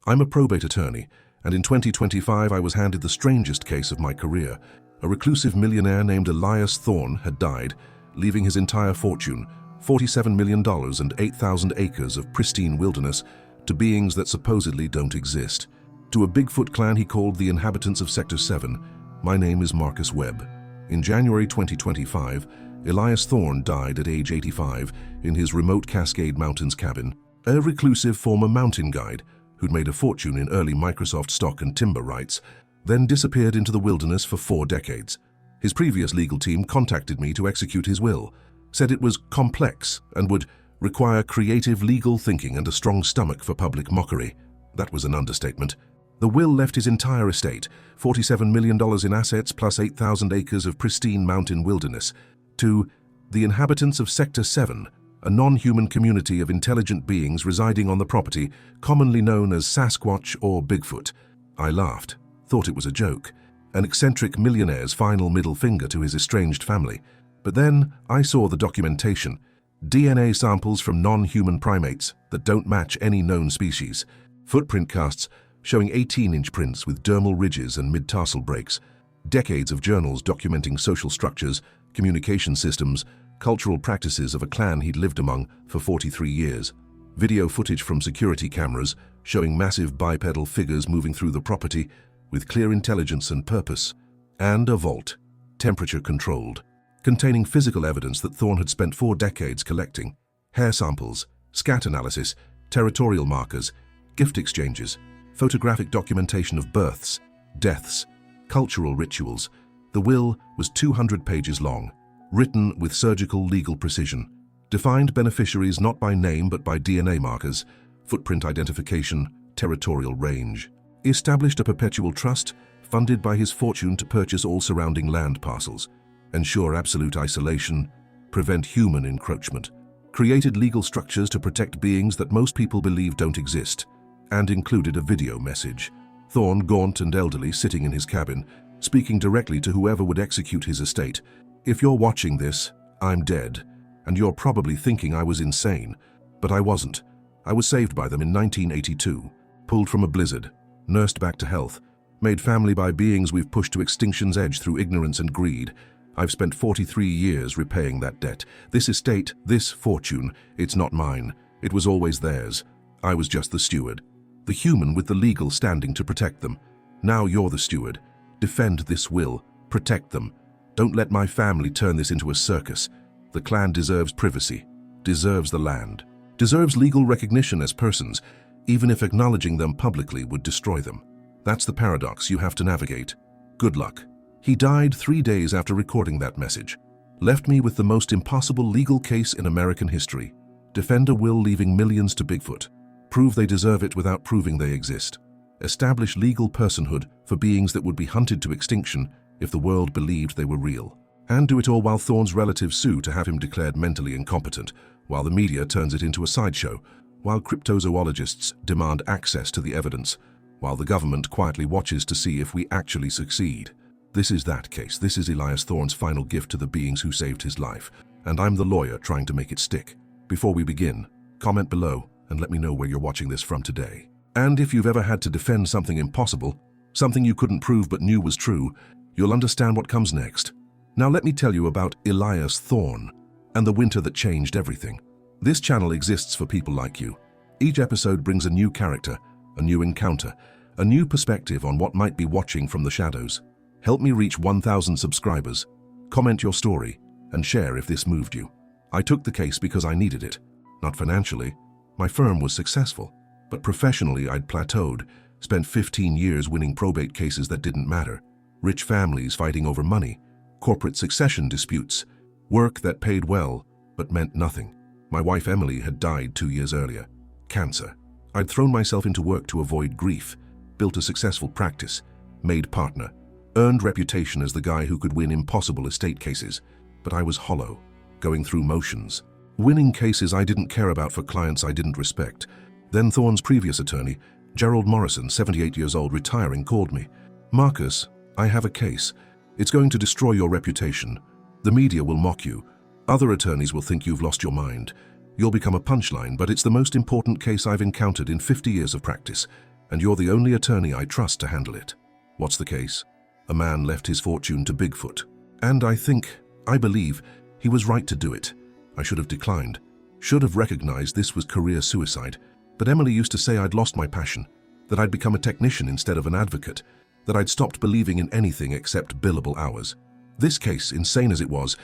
I'm a probate attorney, and in 2025 I was handed the strangest case of my career. A reclusive millionaire named Elias Thorne had died, leaving his entire fortune, $47 million and 8,000 acres of pristine wilderness, to beings that supposedly don't exist. To a Bigfoot clan he called the inhabitants of Sector 7, "My name is Marcus Webb." In January 2025, Elias Thorne died at age 85 in his remote Cascade Mountains cabin. A reclusive former mountain guide, who'd made a fortune in early Microsoft stock and timber rights, then disappeared into the wilderness for 4 decades. His previous legal team contacted me to execute his will, said it was complex and would require creative legal thinking and a strong stomach for public mockery. That was an understatement. The will left his entire estate, $47 million in assets plus 8,000 acres of pristine mountain wilderness, to the inhabitants of Sector 7, a non-human community of intelligent beings residing on the property, commonly known as Sasquatch or Bigfoot. I laughed, thought it was a joke, an eccentric millionaire's final middle finger to his estranged family. But then I saw the documentation, DNA samples from non-human primates that don't match any known species, footprint casts showing 18-inch prints with dermal ridges and mid-tarsal breaks, decades of journals documenting social structures, communication systems, cultural practices of a clan he'd lived among for 43 years, video footage from security cameras showing massive bipedal figures moving through the property with clear intelligence and purpose, and a vault, temperature-controlled, containing physical evidence that Thorne had spent 4 decades collecting: hair samples, scat analysis, territorial markers, gift exchanges, photographic documentation of births, deaths, cultural rituals. The will was 200 pages long, written with surgical legal precision, defined beneficiaries not by name but by DNA markers, footprint identification, territorial range, established a perpetual trust funded by his fortune to purchase all surrounding land parcels, ensure absolute isolation, prevent human encroachment, created legal structures to protect beings that most people believe don't exist, and included a video message. Thorne, gaunt and elderly, sitting in his cabin, speaking directly to whoever would execute his estate. If you're watching this, I'm dead, and you're probably thinking I was insane, but I wasn't. I was saved by them in 1982, pulled from a blizzard, nursed back to health, made family by beings we've pushed to extinction's edge through ignorance and greed. I've spent 43 years repaying that debt. This estate, this fortune, it's not mine. It was always theirs. I was just the steward, the human with the legal standing to protect them. Now you're the steward. Defend this will. Protect them. Don't let my family turn this into a circus. The clan deserves privacy, deserves the land, deserves legal recognition as persons, even if acknowledging them publicly would destroy them. That's the paradox you have to navigate. Good luck. He died 3 days after recording that message. Left me with the most impossible legal case in American history. Defend a will leaving millions to Bigfoot. Prove they deserve it without proving they exist. Establish legal personhood for beings that would be hunted to extinction if the world believed they were real. And do it all while Thorne's relatives sue to have him declared mentally incompetent, while the media turns it into a sideshow, while cryptozoologists demand access to the evidence, while the government quietly watches to see if we actually succeed. This is that case. This is Elias Thorne's final gift to the beings who saved his life, and I'm the lawyer trying to make it stick. Before we begin, comment below and let me know where you're watching this from today. And if you've ever had to defend something impossible, something you couldn't prove but knew was true, you'll understand what comes next. Now let me tell you about Elias Thorne and the winter that changed everything. This channel exists for people like you. Each episode brings a new character, a new encounter, a new perspective on what might be watching from the shadows. Help me reach 1,000 subscribers. Comment your story and share if this moved you. I took the case because I needed it. Not financially. My firm was successful, but professionally I'd plateaued, spent 15 years winning probate cases that didn't matter, rich families fighting over money, corporate succession disputes, work that paid well but meant nothing. My wife Emily had died 2 years earlier. Cancer. I'd thrown myself into work to avoid grief, built a successful practice, made partner, earned reputation as the guy who could win impossible estate cases, but I was hollow, going through motions, winning cases I didn't care about for clients I didn't respect. Then Thorne's previous attorney, Gerald Morrison, 78 years old, retiring, called me. "Marcus, I have a case. It's going to destroy your reputation. The media will mock you. Other attorneys will think you've lost your mind. You'll become a punchline, but it's the most important case I've encountered in 50 years of practice. and you're the only attorney I trust to handle it. What's the case? A man left his fortune to Bigfoot. And I believe, he was right to do it. I should have declined. Should have recognized this was career suicide. But Emily used to say I'd lost my passion, that I'd become a technician instead of an advocate, that I'd stopped believing in anything except billable hours. This case, insane as it was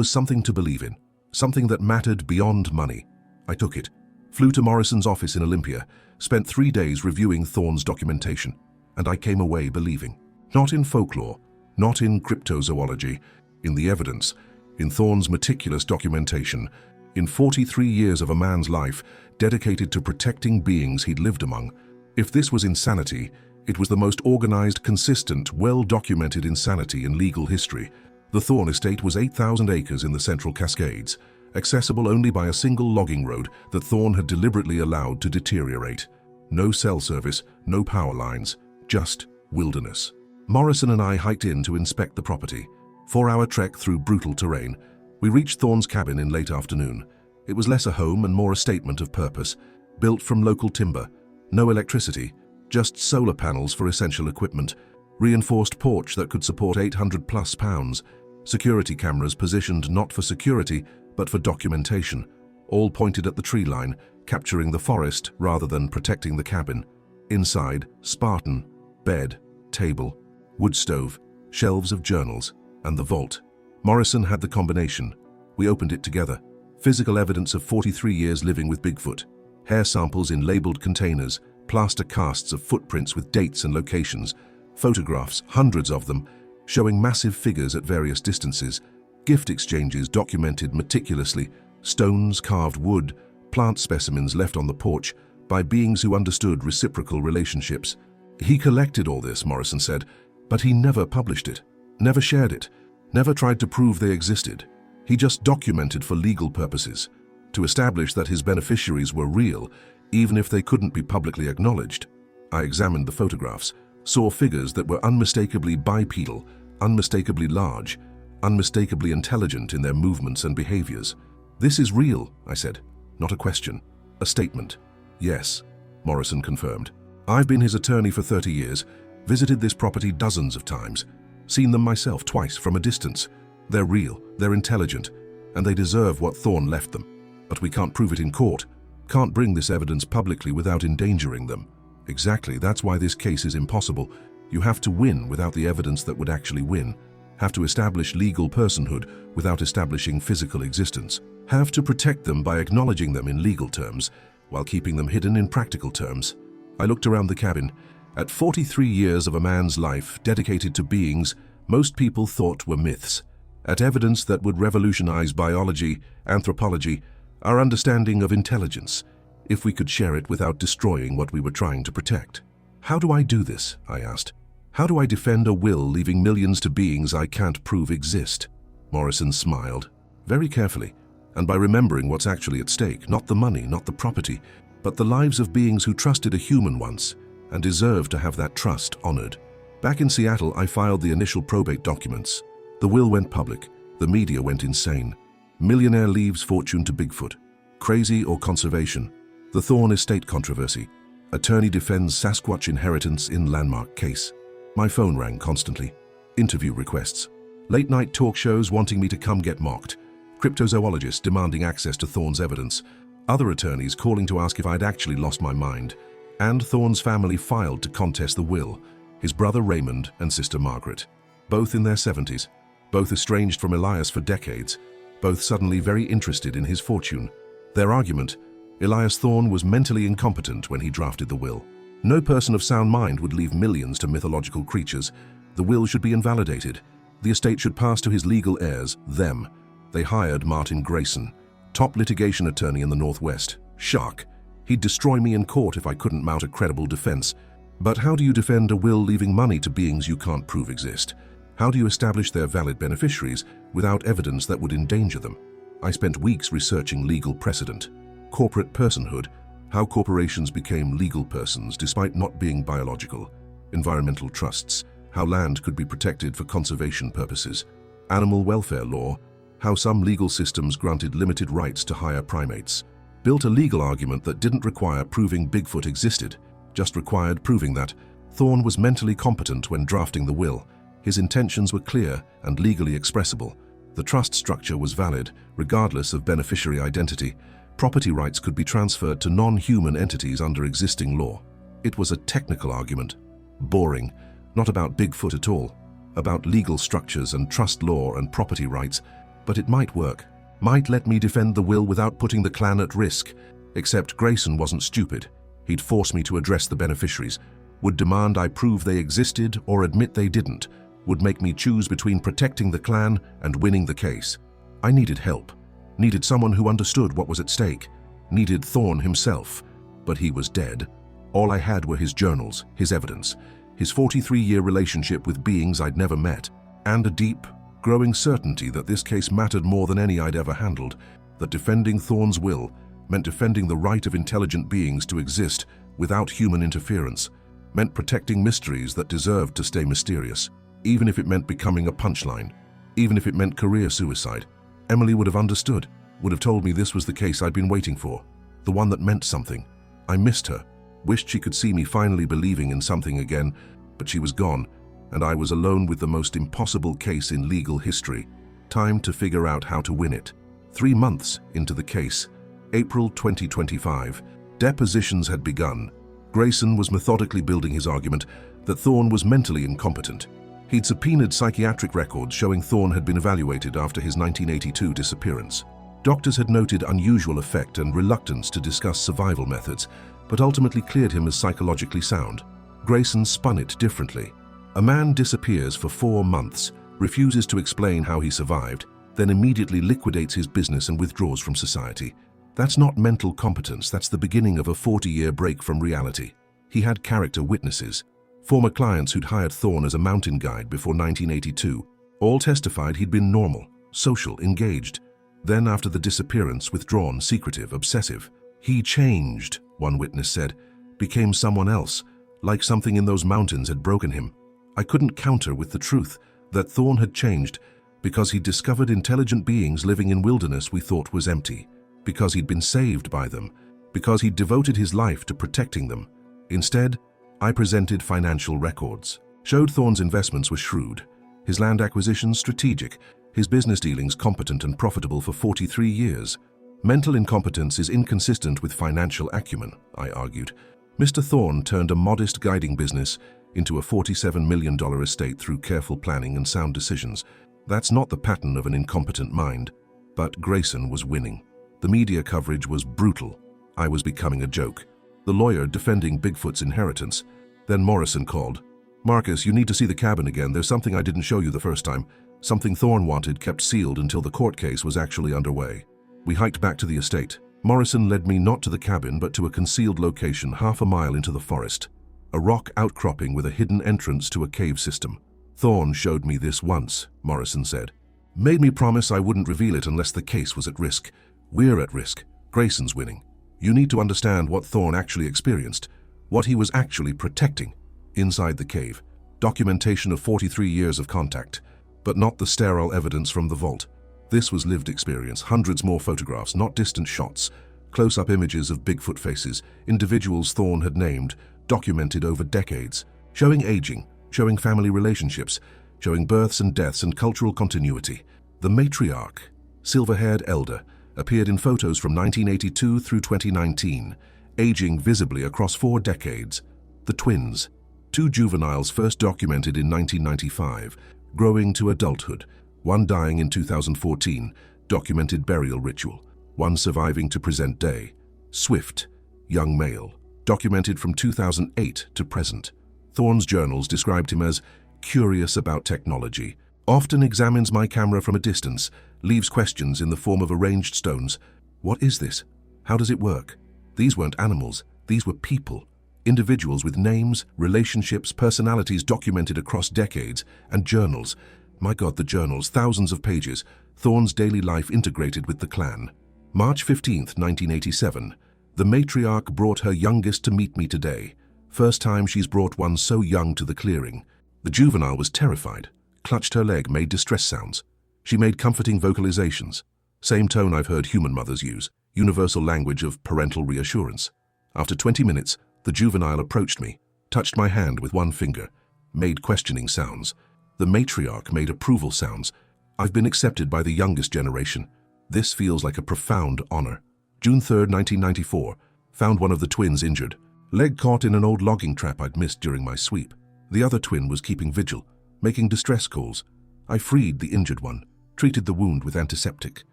something to believe in, something that mattered beyond money. I took it, flew to Morrison's office in Olympia, spent 3 days reviewing Thorne's documentation, and I came away believing. Not in folklore, not in cryptozoology, in the evidence, in Thorne's meticulous documentation, in 43 years of a man's life dedicated to protecting beings he'd lived among. If this was insanity, it was the most organized, consistent, well-documented insanity in legal history. The Thorne estate was 8,000 acres in the central Cascades, accessible only by a single logging road that Thorne had deliberately allowed to deteriorate. No cell service, no power lines, just wilderness. Morrison and I hiked in to inspect the property. 4-hour trek through brutal terrain. We reached Thorne's cabin in late afternoon. It was less a home and more a statement of purpose, built from local timber. No electricity, just solar panels for essential equipment, reinforced porch that could support 800+ pounds, security cameras positioned not for security but for documentation, all pointed at the tree line, capturing the forest rather than protecting the cabin. Inside, Spartan, bed, table, wood stove, shelves of journals, and the vault. Morrison had the combination. We opened it together. Physical evidence of 43 years living with Bigfoot. Hair samples in labeled containers, plaster casts of footprints with dates and locations, photographs, hundreds of them, showing massive figures at various distances, gift exchanges documented meticulously, stones, carved wood, plant specimens left on the porch by beings who understood reciprocal relationships. He collected all this, Morrison said, but he never published it, never shared it, never tried to prove they existed. He just documented for legal purposes, to establish that his beneficiaries were real, even if they couldn't be publicly acknowledged. I examined the photographs, saw figures that were unmistakably bipedal, unmistakably large, unmistakably intelligent in their movements and behaviors. This is real, I said. Not a question, a statement. Yes, Morrison confirmed. I've been his attorney for 30 years, visited this property dozens of times, seen them myself twice from a distance. They're real, they're intelligent, and they deserve what Thorne left them. But we can't prove it in court, can't bring this evidence publicly without endangering them. Exactly, that's why this case is impossible. You have to win without the evidence that would actually win. Have to establish legal personhood without establishing physical existence. Have to protect them by acknowledging them in legal terms, while keeping them hidden in practical terms. I looked around the cabin. At 43 years of a man's life dedicated to beings most people thought were myths. At evidence that would revolutionize biology, anthropology, our understanding of intelligence, if we could share it without destroying what we were trying to protect. How do I do this? I asked. How do I defend a will leaving millions to beings I can't prove exist? Morrison smiled, very carefully, and by remembering what's actually at stake, not the money, not the property, but the lives of beings who trusted a human once and deserve to have that trust honored. Back in Seattle, I filed the initial probate documents. The will went public. The media went insane. Millionaire leaves fortune to Bigfoot. Crazy or conservation? The Thorne estate controversy. Attorney defends Sasquatch inheritance in landmark case. My phone rang constantly. Interview requests. Late-night talk shows wanting me to come get mocked. Cryptozoologists demanding access to Thorne's evidence. Other attorneys calling to ask if I'd actually lost my mind. And Thorne's family filed to contest the will. His brother Raymond and sister Margaret. Both in their 70s. Both estranged from Elias for decades. Both suddenly very interested in his fortune. Their argument: Elias Thorne was mentally incompetent when he drafted the will. No person of sound mind would leave millions to mythological creatures. The will should be invalidated. The estate should pass to his legal heirs, them. They hired Martin Grayson, top litigation attorney in the Northwest. Shark. He'd destroy me in court if I couldn't mount a credible defense. But how do you defend a will leaving money to beings you can't prove exist? How do you establish their valid beneficiaries without evidence that would endanger them? I spent weeks researching legal precedent. Corporate personhood, how corporations became legal persons despite not being biological. Environmental trusts, how land could be protected for conservation purposes. Animal welfare law, how some legal systems granted limited rights to higher primates. Built a legal argument that didn't require proving Bigfoot existed. just required proving that Thorne was mentally competent when drafting the will. His intentions were clear and legally expressible. The trust structure was valid, regardless of beneficiary identity. Property rights could be transferred to non-human entities under existing law. It was a technical argument. Boring. Not about Bigfoot at all. About legal structures and trust law and property rights. But it might work. Might let me defend the will without putting the clan at risk. Except Grayson wasn't stupid. He'd force me to address the beneficiaries. Would demand I prove they existed or admit they didn't. Would make me choose between protecting the clan and winning the case. I needed help. Needed someone who understood what was at stake. Needed Thorne himself. But he was dead. All I had were his journals, his evidence, his 43-year relationship with beings I'd never met, and a deep, growing certainty that this case mattered more than any I'd ever handled, that defending Thorne's will meant defending the right of intelligent beings to exist without human interference, meant protecting mysteries that deserved to stay mysterious. Even if it meant becoming a punchline, even if it meant career suicide, Emily would have understood, would have told me this was the case I'd been waiting for, the one that meant something. I missed her, wished she could see me finally believing in something again, but she was gone, and I was alone with the most impossible case in legal history. Time to figure out how to win it. 3 months into the case, April 2025, depositions had begun. Grayson was methodically building his argument that Thorne was mentally incompetent. He'd subpoenaed psychiatric records showing Thorne had been evaluated after his 1982 disappearance. Doctors had noted unusual affect and reluctance to discuss survival methods, but ultimately cleared him as psychologically sound. Grayson spun it differently. A man disappears for 4 months, refuses to explain how he survived, then immediately liquidates his business and withdraws from society. That's not mental competence, that's the beginning of a 40-year break from reality. He had character witnesses. Former clients who'd hired Thorne as a mountain guide before 1982 all testified he'd been normal, social, engaged. Then after the disappearance, withdrawn, secretive, obsessive. He changed, one witness said, became someone else, like something in those mountains had broken him. I couldn't counter with the truth that Thorne had changed because he'd discovered intelligent beings living in wilderness we thought was empty, because he'd been saved by them, because he'd devoted his life to protecting them. Instead, I presented financial records, showed Thorne's investments were shrewd, his land acquisitions strategic, his business dealings competent and profitable for 43 years. Mental incompetence is inconsistent with financial acumen, I argued. Mr. Thorne turned a modest guiding business into a $47 million estate through careful planning and sound decisions. That's not the pattern of an incompetent mind. But Grayson was winning. The media coverage was brutal. I was becoming a joke. The lawyer defending Bigfoot's inheritance. Then Morrison called. "Marcus, you need to see the cabin again. There's something I didn't show you the first time. Something Thorne wanted kept sealed until the court case was actually underway." We hiked back to the estate. Morrison led me not to the cabin but to a concealed location half a mile into the forest. A rock outcropping with a hidden entrance to a cave system. "Thorne showed me this once," Morrison said. "Made me promise I wouldn't reveal it unless the case was at risk. We're at risk. Grayson's winning. You need to understand what Thorne actually experienced, what he was actually protecting. Inside the cave, documentation of 43 years of contact, but not the sterile evidence from the vault. This was lived experience, hundreds more photographs, not distant shots, close-up images of Bigfoot faces, individuals Thorne had named, documented over decades, showing aging, showing family relationships, showing births and deaths and cultural continuity. The matriarch, silver-haired elder, appeared in photos from 1982 through 2019, aging visibly across 4 decades. The twins, 2 juveniles first documented in 1995, growing to adulthood, one dying in 2014, documented burial ritual, one surviving to present day. Swift, young male, documented from 2008 to present. Thorne's journals described him as curious about technology, often examines my camera from a distance, leaves questions in the form of arranged stones. What is this? How does it work? These weren't animals, these were people. Individuals with names, relationships, personalities documented across decades, and journals. My God, the journals, thousands of pages. Thorne's daily life integrated with the clan. March 15th, 1987. The matriarch brought her youngest to meet me today. First time she's brought one so young to the clearing. The juvenile was terrified, clutched her leg, made distress sounds. She made comforting vocalizations. Same tone I've heard human mothers use, universal language of parental reassurance. After 20 minutes, The juvenile approached me, touched my hand with one finger, made questioning sounds. The matriarch made approval sounds. I've been accepted by the youngest generation. This feels like a profound honor. June 3rd, 1994. Found one of the twins injured. Leg caught in an old logging trap I'd missed during my sweep. The other twin was keeping vigil, making distress calls. I freed the injured one, treated the wound with antiseptic.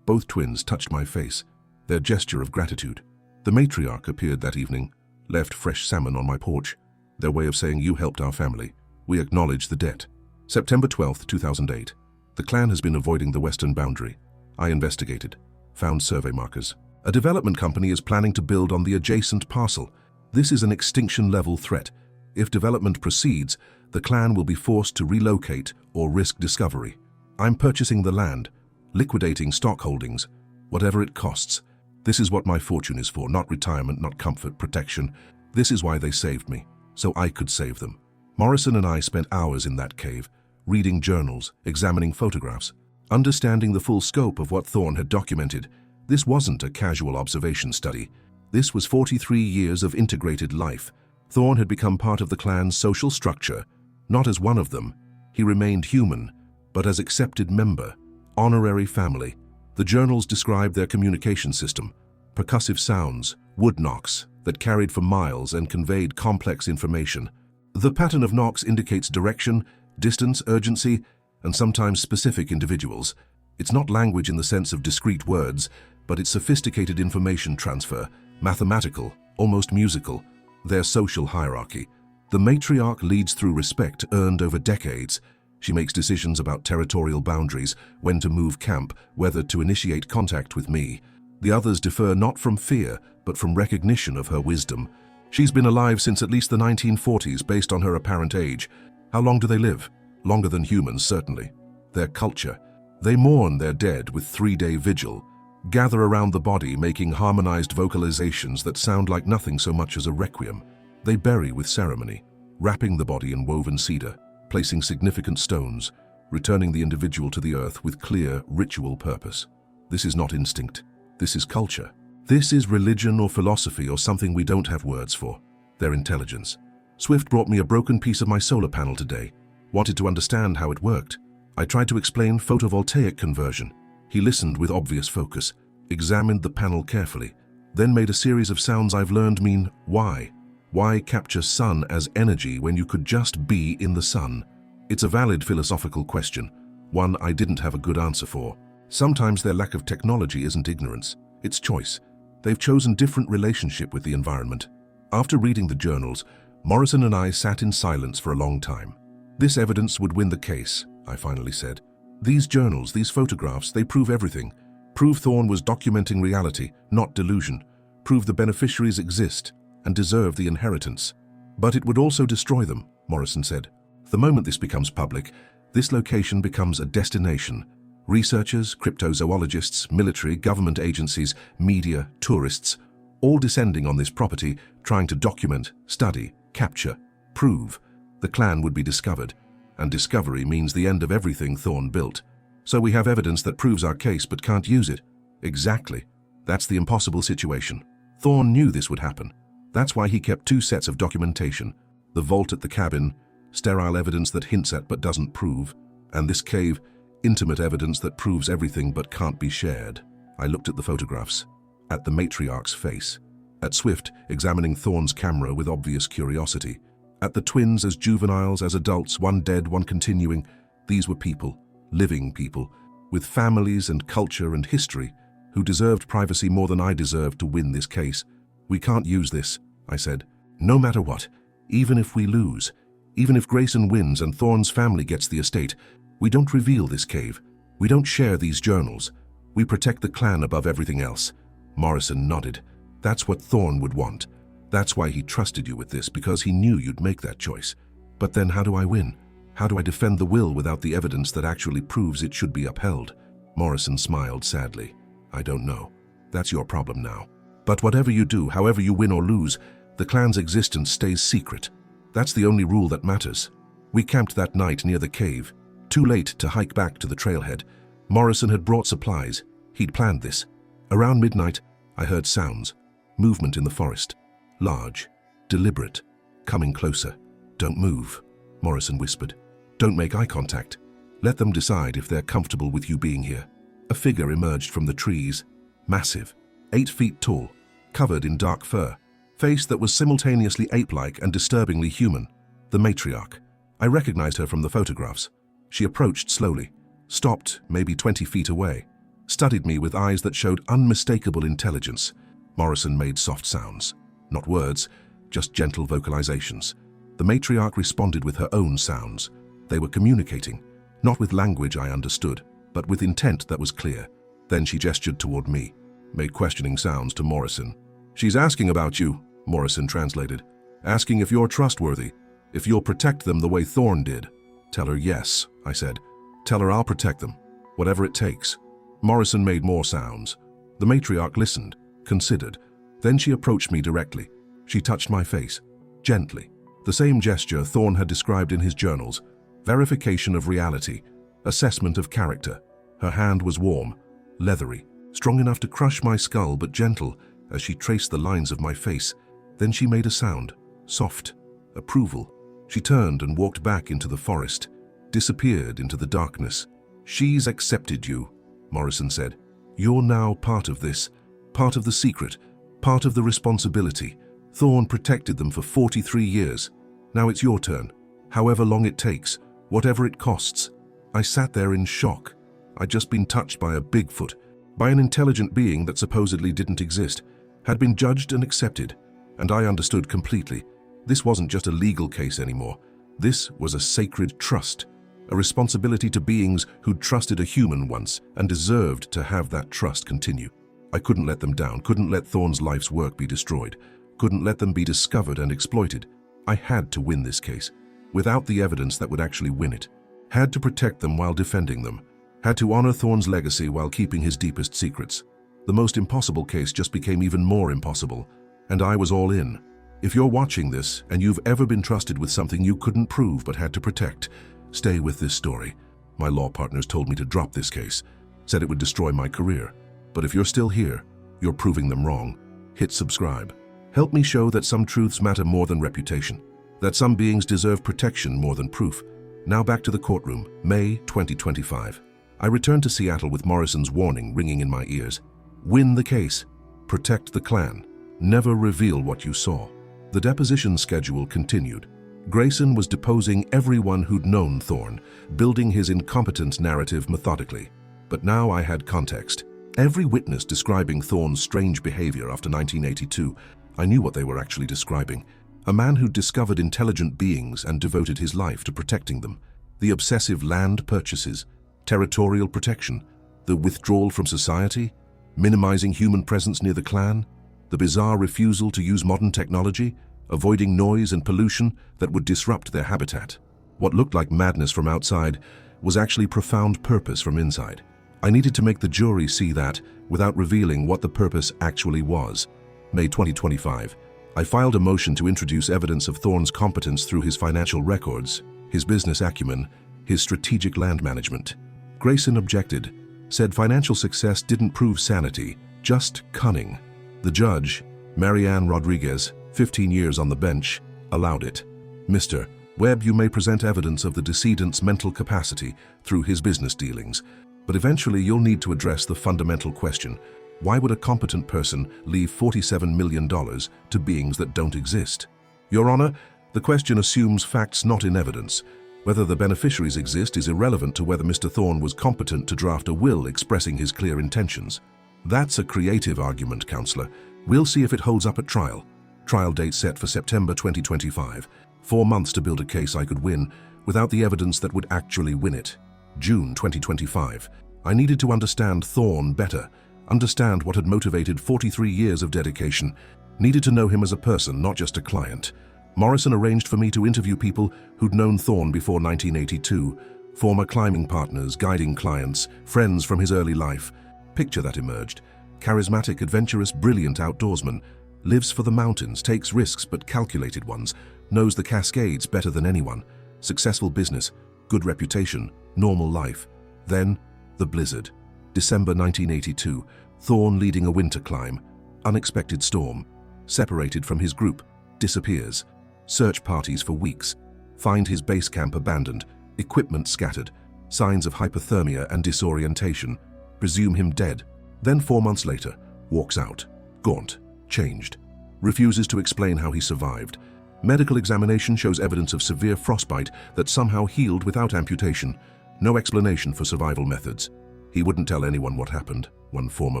Both twins touched my face, their gesture of gratitude. The matriarch appeared that evening, left fresh salmon on my porch, their way of saying, "You helped our family. We acknowledge the debt." September 12th, 2008. The clan has been avoiding the western boundary. I investigated, found survey markers. A development company is planning to build on the adjacent parcel. This is an extinction-level threat. If development proceeds, the clan will be forced to relocate or risk discovery. I'm purchasing the land, liquidating stock holdings, whatever it costs. This is what my fortune is for, not retirement, not comfort, protection. This is why they saved me, so I could save them. Morrison and I spent hours in that cave, reading journals, examining photographs, understanding the full scope of what Thorne had documented. This wasn't a casual observation study. This was 43 years of integrated life. Thorne had become part of the clan's social structure, not as one of them. He remained human, but as accepted member, honorary family. The journals described their communication system, percussive sounds, wood knocks that carried for miles and conveyed complex information. The pattern of knocks indicates direction, distance, urgency, and sometimes specific individuals. It's not language in the sense of discrete words, but it's sophisticated information transfer, mathematical, almost musical, their social hierarchy. The matriarch leads through respect earned over decades. She makes decisions about territorial boundaries, when to move camp, whether to initiate contact with me. The others defer not from fear, but from recognition of her wisdom. She's been alive since at least the 1940s based on her apparent age. How long do they live? Longer than humans, certainly. Their culture. They mourn their dead with 3-day vigil, gather around the body making harmonized vocalizations that sound like nothing so much as a requiem. They bury with ceremony, wrapping the body in woven cedar, placing significant stones, returning the individual to the earth with clear ritual purpose. This is not instinct. This is culture. This is religion or philosophy or something we don't have words for. Their intelligence. Swift brought me a broken piece of my solar panel today. Wanted to understand how it worked. I tried to explain photovoltaic conversion. He listened with obvious focus, examined the panel carefully, then made a series of sounds I've learned mean why. Why capture sun as energy when you could just be in the sun? It's a valid philosophical question, one I didn't have a good answer for. Sometimes their lack of technology isn't ignorance, it's choice. They've chosen different relationship with the environment. After reading the journals, Morrison and I sat in silence for a long time. This evidence would win the case, I finally said. These journals, these photographs, they prove everything. Prove Thorne was documenting reality, not delusion. Prove the beneficiaries exist and deserve the inheritance. But it would also destroy them, Morrison said. The moment this becomes public, this location becomes a destination. Researchers, cryptozoologists, military, government agencies, media, tourists, all descending on this property, trying to document, study, capture, prove. The clan would be discovered, and discovery means the end of everything Thorne built. So we have evidence that proves our case but can't use it. Exactly. That's the impossible situation. Thorne knew this would happen. That's why he kept 2 sets of documentation. The vault at the cabin, sterile evidence that hints at but doesn't prove, and this cave, intimate evidence that proves everything but can't be shared. I looked at the photographs, at the matriarch's face, at Swift examining Thorne's camera with obvious curiosity, at the twins as juveniles, as adults, one dead, one continuing. These were people, living people, with families and culture and history, who deserved privacy more than I deserved to win this case. We can't use this, I said. No matter what, even if we lose, even if Grayson wins and Thorne's family gets the estate, we don't reveal this cave. We don't share these journals. We protect the clan above everything else. Morrison nodded. That's what Thorne would want. That's why he trusted you with this, because he knew you'd make that choice. But then how do I win? How do I defend the will without the evidence that actually proves it should be upheld? Morrison smiled sadly. I don't know. That's your problem now. But whatever you do, however you win or lose, the clan's existence stays secret. That's the only rule that matters. We camped that night near the cave, too late to hike back to the trailhead. Morrison had brought supplies. He'd planned this. Around midnight, I heard sounds, movement in the forest. Large, deliberate, coming closer. "Don't move," Morrison whispered. "Don't make eye contact. Let them decide if they're comfortable with you being here." A figure emerged from the trees, massive, 8 feet tall, covered in dark fur, face that was simultaneously ape-like and disturbingly human. The matriarch. I recognized her from the photographs. She approached slowly, stopped maybe 20 feet away, studied me with eyes that showed unmistakable intelligence. Morrison made soft sounds. Not words, just gentle vocalizations. The matriarch responded with her own sounds. They were communicating, not with language I understood, but with intent that was clear. Then she gestured toward me, made questioning sounds to Morrison. "She's asking about you," Morrison translated. "Asking if you're trustworthy, if you'll protect them the way Thorne did." "Tell her yes," I said. "Tell her I'll protect them, whatever it takes." Morrison made more sounds. The matriarch listened, considered. Then she approached me directly. She touched my face, gently. The same gesture Thorne had described in his journals. Verification of reality, assessment of character. Her hand was warm, leathery, strong enough to crush my skull but gentle as she traced the lines of my face. Then she made a sound, soft, approval. She turned and walked back into the forest, disappeared into the darkness. "She's accepted you," Morrison said. "You're now part of this, part of the secret, part of the responsibility. Thorne protected them for 43 years. Now it's your turn, however long it takes, whatever it costs." I sat there in shock. I'd just been touched by a Bigfoot, by an intelligent being that supposedly didn't exist, had been judged and accepted, and I understood completely. This wasn't just a legal case anymore. This was a sacred trust, a responsibility to beings who'd trusted a human once and deserved to have that trust continue. I couldn't let them down, couldn't let Thorne's life's work be destroyed, couldn't let them be discovered and exploited. I had to win this case, without the evidence that would actually win it. Had to protect them while defending them. Had to honor Thorne's legacy while keeping his deepest secrets. The most impossible case just became even more impossible, and I was all in. If you're watching this and you've ever been trusted with something you couldn't prove but had to protect, stay with this story. My law partners told me to drop this case, said it would destroy my career. But if you're still here, you're proving them wrong. Hit subscribe. Help me show that some truths matter more than reputation, that some beings deserve protection more than proof. Now back to the courtroom, May 2025. I returned to Seattle with Morrison's warning ringing in my ears. Win the case. Protect the clan. Never reveal what you saw. The deposition schedule continued. Grayson was deposing everyone who'd known Thorne, building his incompetent narrative methodically. But now I had context. Every witness describing Thorne's strange behavior after 1982, I knew what they were actually describing. A man who'd discovered intelligent beings and devoted his life to protecting them. The obsessive land purchases, territorial protection, the withdrawal from society, minimizing human presence near the clan, the bizarre refusal to use modern technology, avoiding noise and pollution that would disrupt their habitat. What looked like madness from outside was actually profound purpose from inside. I needed to make the jury see that without revealing what the purpose actually was. May 2025. I filed a motion to introduce evidence of Thorne's competence through his financial records, his business acumen, his strategic land management. Grayson objected, said financial success didn't prove sanity, just cunning. The judge, Marianne Rodriguez, 15 years on the bench, allowed it. Mr. Webb, you may present evidence of the decedent's mental capacity through his business dealings, but eventually you'll need to address the fundamental question. Why would a competent person leave $47 million to beings that don't exist? Your Honor, the question assumes facts not in evidence. Whether the beneficiaries exist is irrelevant to whether Mr. Thorne was competent to draft a will expressing his clear intentions. That's a creative argument, Counselor. We'll see if it holds up at trial. Trial date set for September 2025. 4 months to build a case I could win without the evidence that would actually win it. June 2025. I needed to understand Thorne better, understand what had motivated 43 years of dedication, needed to know him as a person, not just a client. Morrison arranged for me to interview people who'd known Thorne before 1982, former climbing partners, guiding clients, friends from his early life. Picture that emerged. Charismatic, adventurous, brilliant outdoorsman, lives for the mountains, takes risks but calculated ones, knows the Cascades better than anyone, successful business, good reputation, normal life. Then, the blizzard. December 1982, Thorne leading a winter climb, unexpected storm, separated from his group, disappears. Search parties for weeks. Find his base camp abandoned, equipment scattered, signs of hypothermia and disorientation. Presume him dead. Then 4 months later, walks out. Gaunt, changed. Refuses to explain how he survived. Medical examination shows evidence of severe frostbite that somehow healed without amputation. No explanation for survival methods. He wouldn't tell anyone what happened, one former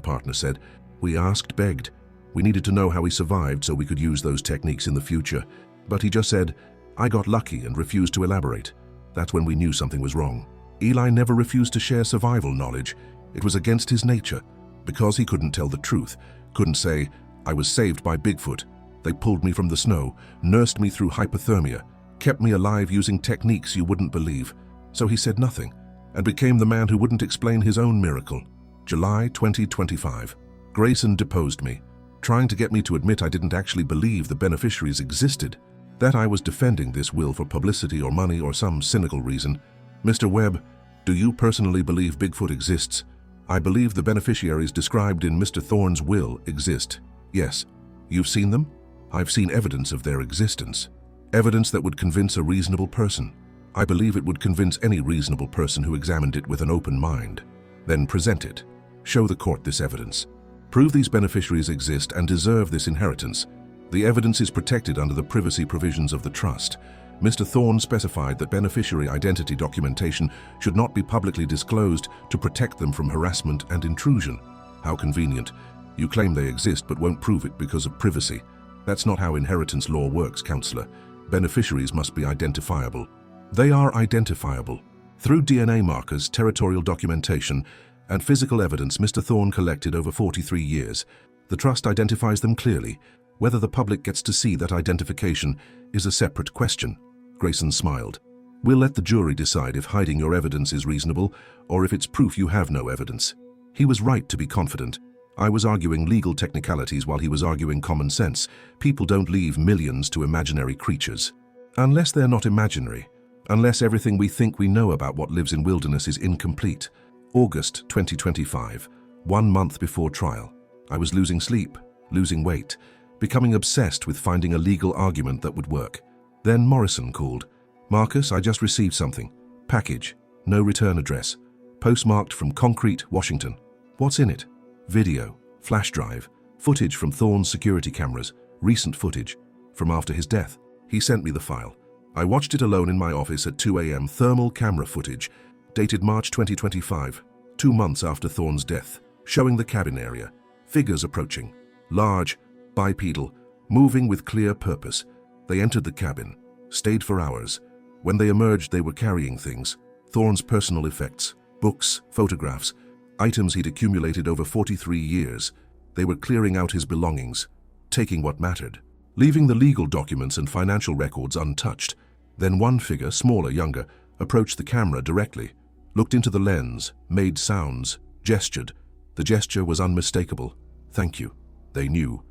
partner said. We asked, begged. We needed to know how he survived so we could use those techniques in the future. But he just said, I got lucky, and refused to elaborate. That's when we knew something was wrong. Eli never refused to share survival knowledge. It was against his nature. Because he couldn't tell the truth, couldn't say, I was saved by Bigfoot. They pulled me from the snow, nursed me through hypothermia, kept me alive using techniques you wouldn't believe. So he said nothing, and became the man who wouldn't explain his own miracle. July 2025. Grayson deposed me, trying to get me to admit I didn't actually believe the beneficiaries existed, that I was defending this will for publicity or money or some cynical reason. Mr. Webb, do you personally believe Bigfoot exists? I believe the beneficiaries described in Mr. Thorne's will exist. Yes. You've seen them? I've seen evidence of their existence. Evidence that would convince a reasonable person. I believe it would convince any reasonable person who examined it with an open mind. Then present it. Show the court this evidence. Prove these beneficiaries exist and deserve this inheritance. The evidence is protected under the privacy provisions of the trust. Mr. Thorne specified that beneficiary identity documentation should not be publicly disclosed to protect them from harassment and intrusion. How convenient. You claim they exist but won't prove it because of privacy. That's not how inheritance law works, counselor. Beneficiaries must be identifiable. They are identifiable. Through DNA markers, territorial documentation, and physical evidence Mr. Thorne collected over 43 years, the trust identifies them clearly. Whether the public gets to see that identification is a separate question. Grayson smiled. We'll let the jury decide if hiding your evidence is reasonable or if it's proof you have no evidence. He was right to be confident. I was arguing legal technicalities while he was arguing common sense. People don't leave millions to imaginary creatures. Unless they're not imaginary. Unless everything we think we know about what lives in wilderness is incomplete. August 2025, 1 month before trial. I was losing sleep, losing weight, becoming obsessed with finding a legal argument that would work. Then Morrison called. Marcus, I just received something. Package, no return address. Postmarked from Concrete, Washington. What's in it? Video, flash drive, footage from Thorne's security cameras, recent footage, from after his death. He sent me the file. I watched it alone in my office at 2 a.m. Thermal camera footage, dated March 2025, 2 months after Thorne's death, showing the cabin area. Figures approaching, large, bipedal, moving with clear purpose. They entered the cabin, stayed for hours. When they emerged, they were carrying things. Thorne's personal effects, books, photographs, items he'd accumulated over 43 years. They were clearing out his belongings, taking what mattered, leaving the legal documents and financial records untouched. Then one figure, smaller, younger, approached the camera directly, looked into the lens, made sounds, gestured. The gesture was unmistakable. Thank you. They knew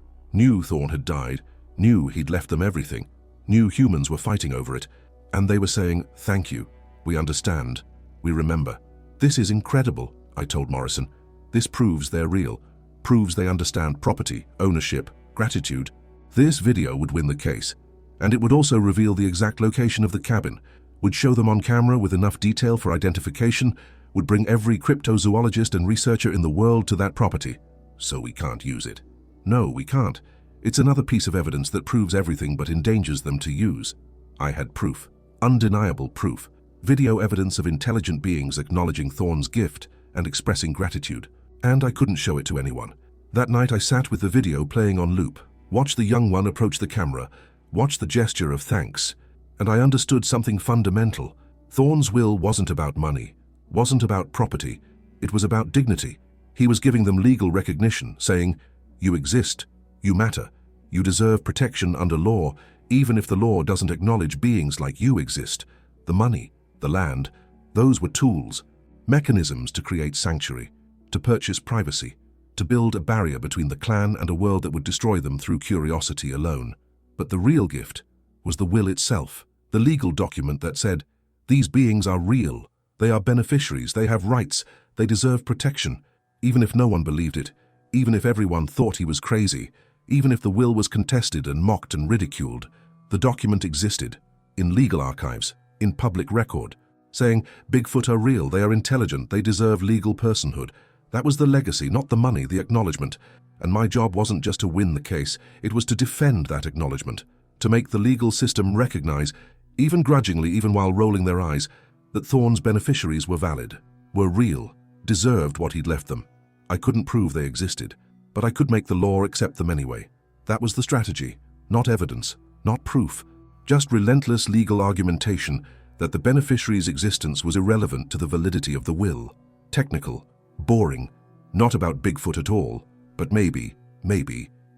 Thorne had died, knew he'd left them everything, knew humans were fighting over it, and they were saying, thank you, we understand, we remember. This is incredible, I told Morrison. This proves they're real, proves they understand property, ownership, gratitude. This video would win the case, and it would also reveal the exact location of the cabin, would show them on camera with enough detail for identification, would bring every cryptozoologist and researcher in the world to that property. So we can't use it. No, we can't. It's another piece of evidence that proves everything but endangers them to use. I had proof, undeniable proof, video evidence of intelligent beings acknowledging Thorne's gift and expressing gratitude. And I couldn't show it to anyone. That night I sat with the video playing on loop, watched the young one approach the camera, watched the gesture of thanks, and I understood something fundamental. Thorne's will wasn't about money, wasn't about property. It was about dignity. He was giving them legal recognition, saying, you exist, you matter, you deserve protection under law, even if the law doesn't acknowledge beings like you exist. The money, the land, those were tools, mechanisms to create sanctuary, to purchase privacy, to build a barrier between the clan and a world that would destroy them through curiosity alone. But the real gift was the will itself, the legal document that said, these beings are real, they are beneficiaries, they have rights, they deserve protection. Even if no one believed it, even if everyone thought he was crazy, Even if the will was contested and mocked and ridiculed, the document existed, in legal archives, in public record, saying, Bigfoot are real, they are intelligent, they deserve legal personhood. That was the legacy, not the money, the acknowledgement. And my job wasn't just to win the case, it was to defend that acknowledgement, to make the legal system recognize, even grudgingly, even while rolling their eyes, that Thorne's beneficiaries were valid, were real, deserved what he'd left them. I couldn't prove they existed, but I could make the law accept them anyway. That was the strategy, not evidence, not proof, just relentless legal argumentation that the beneficiary's existence was irrelevant to the validity of the will. Technical, boring, not about Bigfoot at all, but maybe,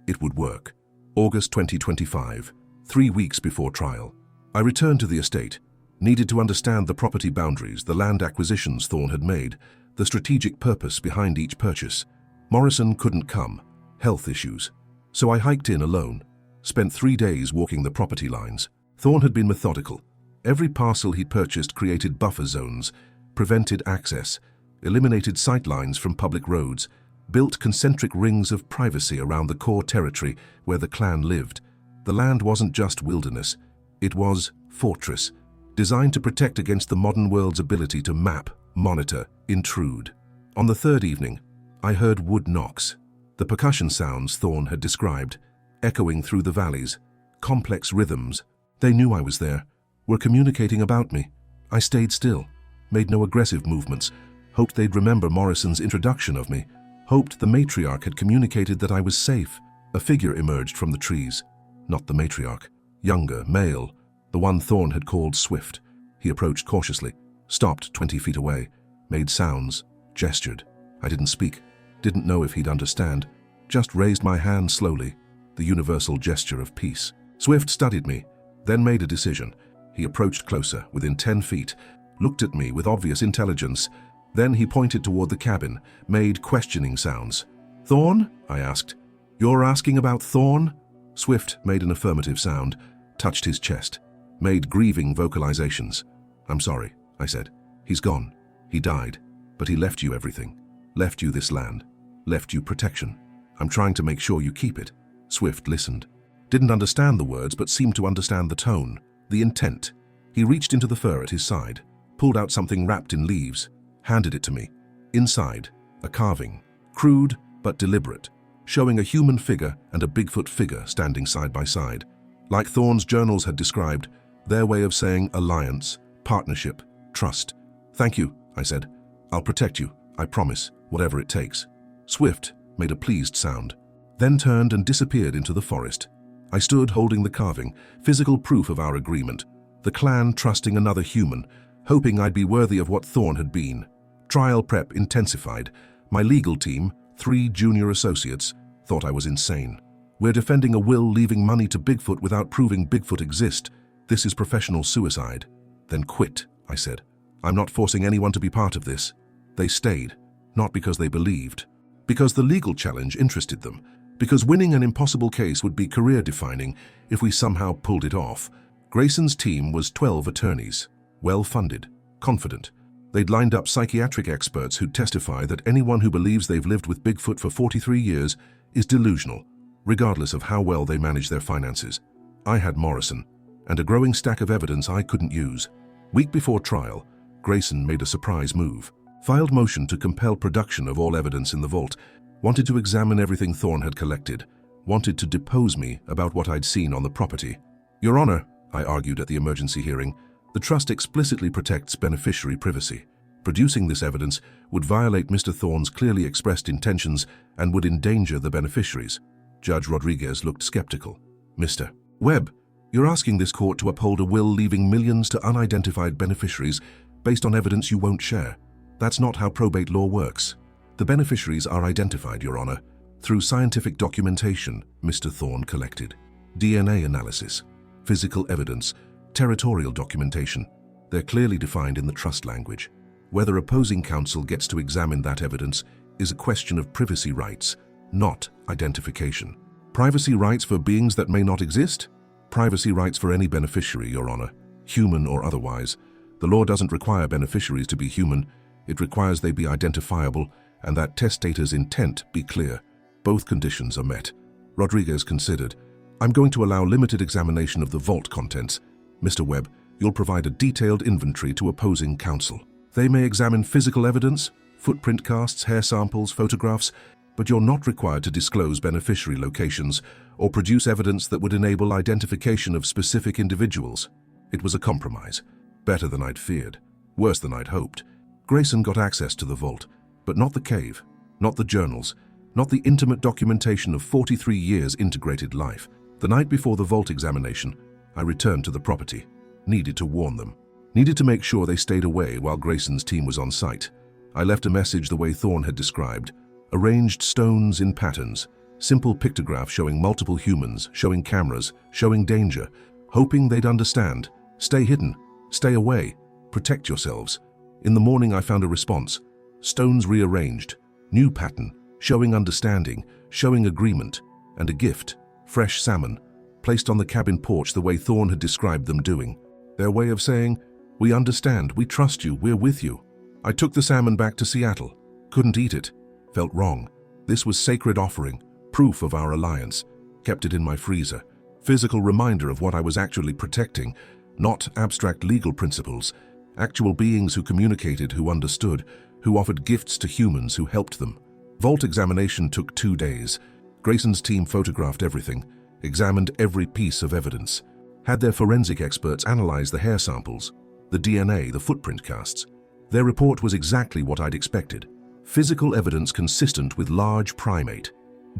it would work. August 2025, 3 weeks before trial. I returned to the estate, needed to understand the property boundaries, the land acquisitions Thorne had made, the strategic purpose behind each purchase. Morrison couldn't come, health issues. So I hiked in alone, spent 3 days walking the property lines. Thorne had been methodical. Every parcel he'd purchased created buffer zones, prevented access, eliminated sight lines from public roads, built concentric rings of privacy around the core territory where the clan lived. The land wasn't just wilderness, it was fortress, designed to protect against the modern world's ability to map, monitor, intrude. On the third evening, I heard wood knocks, the percussion sounds Thorne had described, echoing through the valleys, complex rhythms. They knew I was there, were communicating about me. I stayed still, made no aggressive movements, hoped they'd remember Morrison's introduction of me, hoped the matriarch had communicated that I was safe. A figure emerged from the trees. Not the matriarch. Younger, male, the one Thorne had called Swift. He approached cautiously, stopped 20 feet away, made sounds, gestured. I didn't speak, didn't know if he'd understand, just raised my hand slowly, the universal gesture of peace. Swift studied me, then made a decision. He approached closer, within 10 feet, looked at me with obvious intelligence. Then he pointed toward the cabin, made questioning sounds. "Thorne?" I asked. "You're asking about Thorne?" Swift made an affirmative sound, touched his chest, made grieving vocalizations. "I'm sorry," I said. "He's gone. He died. But he left you everything. Left you this land. Left you protection. I'm trying to make sure you keep it." Swift listened. Didn't understand the words, but seemed to understand the tone, the intent. He reached into the fur at his side, pulled out something wrapped in leaves, handed it to me. Inside, a carving, crude but deliberate, showing a human figure and a Bigfoot figure standing side by side. Like Thorne's journals had described, their way of saying alliance, partnership, trust. "Thank you," I said. "I'll protect you, I promise, whatever it takes." Swift made a pleased sound, then turned and disappeared into the forest. I stood holding the carving, physical proof of our agreement, the clan trusting another human, hoping I'd be worthy of what Thorne had been. Trial prep intensified. My legal team, 3 junior associates, thought I was insane. "We're defending a will leaving money to Bigfoot without proving Bigfoot exist. This is professional suicide." "Then quit," I said. "I'm not forcing anyone to be part of this." They stayed, not because they believed, because the legal challenge interested them, because winning an impossible case would be career-defining if we somehow pulled it off. Grayson's team was 12 attorneys, well-funded, confident. They'd lined up psychiatric experts who'd testify that anyone who believes they've lived with Bigfoot for 43 years is delusional, regardless of how well they manage their finances. I had Morrison, and a growing stack of evidence I couldn't use. Week before trial, Grayson made a surprise move, filed motion to compel production of all evidence in the vault, wanted to examine everything Thorne had collected, wanted to depose me about what I'd seen on the property. "Your Honor," I argued at the emergency hearing, "the trust explicitly protects beneficiary privacy. Producing this evidence would violate Mr. Thorne's clearly expressed intentions and would endanger the beneficiaries." Judge Rodriguez looked skeptical. "Mr. Webb, you're asking this court to uphold a will leaving millions to unidentified beneficiaries based on evidence you won't share. That's not how probate law works. The beneficiaries are identified, Your Honor, through scientific documentation Mr. Thorne collected, DNA analysis, physical evidence, territorial documentation. They're clearly defined in the trust language. Whether opposing counsel gets to examine that evidence is a question of privacy rights, not identification. Privacy rights for beings that may not exist? Privacy rights for any beneficiary, Your Honor, human or otherwise. The law doesn't require beneficiaries to be human. It requires they be identifiable and that testator's intent be clear. Both conditions are met. Rodriguez considered. I'm going to allow limited examination of the vault contents. Mr. Webb, you'll provide a detailed inventory to opposing counsel. They may examine physical evidence, footprint casts, hair samples, photographs, but you're not required to disclose beneficiary locations or produce evidence that would enable identification of specific individuals. It was a compromise. Better than I'd feared. Worse than I'd hoped. Grayson got access to the vault, but not the cave, not the journals, not the intimate documentation of 43 years integrated life. The night before the vault examination, I returned to the property. Needed to warn them. Needed to make sure they stayed away while Grayson's team was on site. I left a message the way Thorne had described. Arranged stones in patterns. Simple pictographs showing multiple humans, showing cameras, showing danger. Hoping they'd understand. Stay hidden. Stay away. Protect yourselves. In the morning I found a response. Stones rearranged. New pattern. Showing understanding. Showing agreement. And a gift. Fresh salmon. Placed on the cabin porch the way Thorne had described them doing. Their way of saying, "We understand, we trust you, we're with you." I took the salmon back to Seattle. Couldn't eat it. Felt wrong. This was sacred offering, proof of our alliance. Kept it in my freezer. Physical reminder of what I was actually protecting, not abstract legal principles. Actual beings who communicated, who understood, who offered gifts to humans who helped them. Vault examination took 2 days. Grayson's team photographed everything, examined every piece of evidence, had their forensic experts analyze the hair samples, the DNA, the footprint casts. Their report was exactly what I'd expected. Physical evidence consistent with large primate.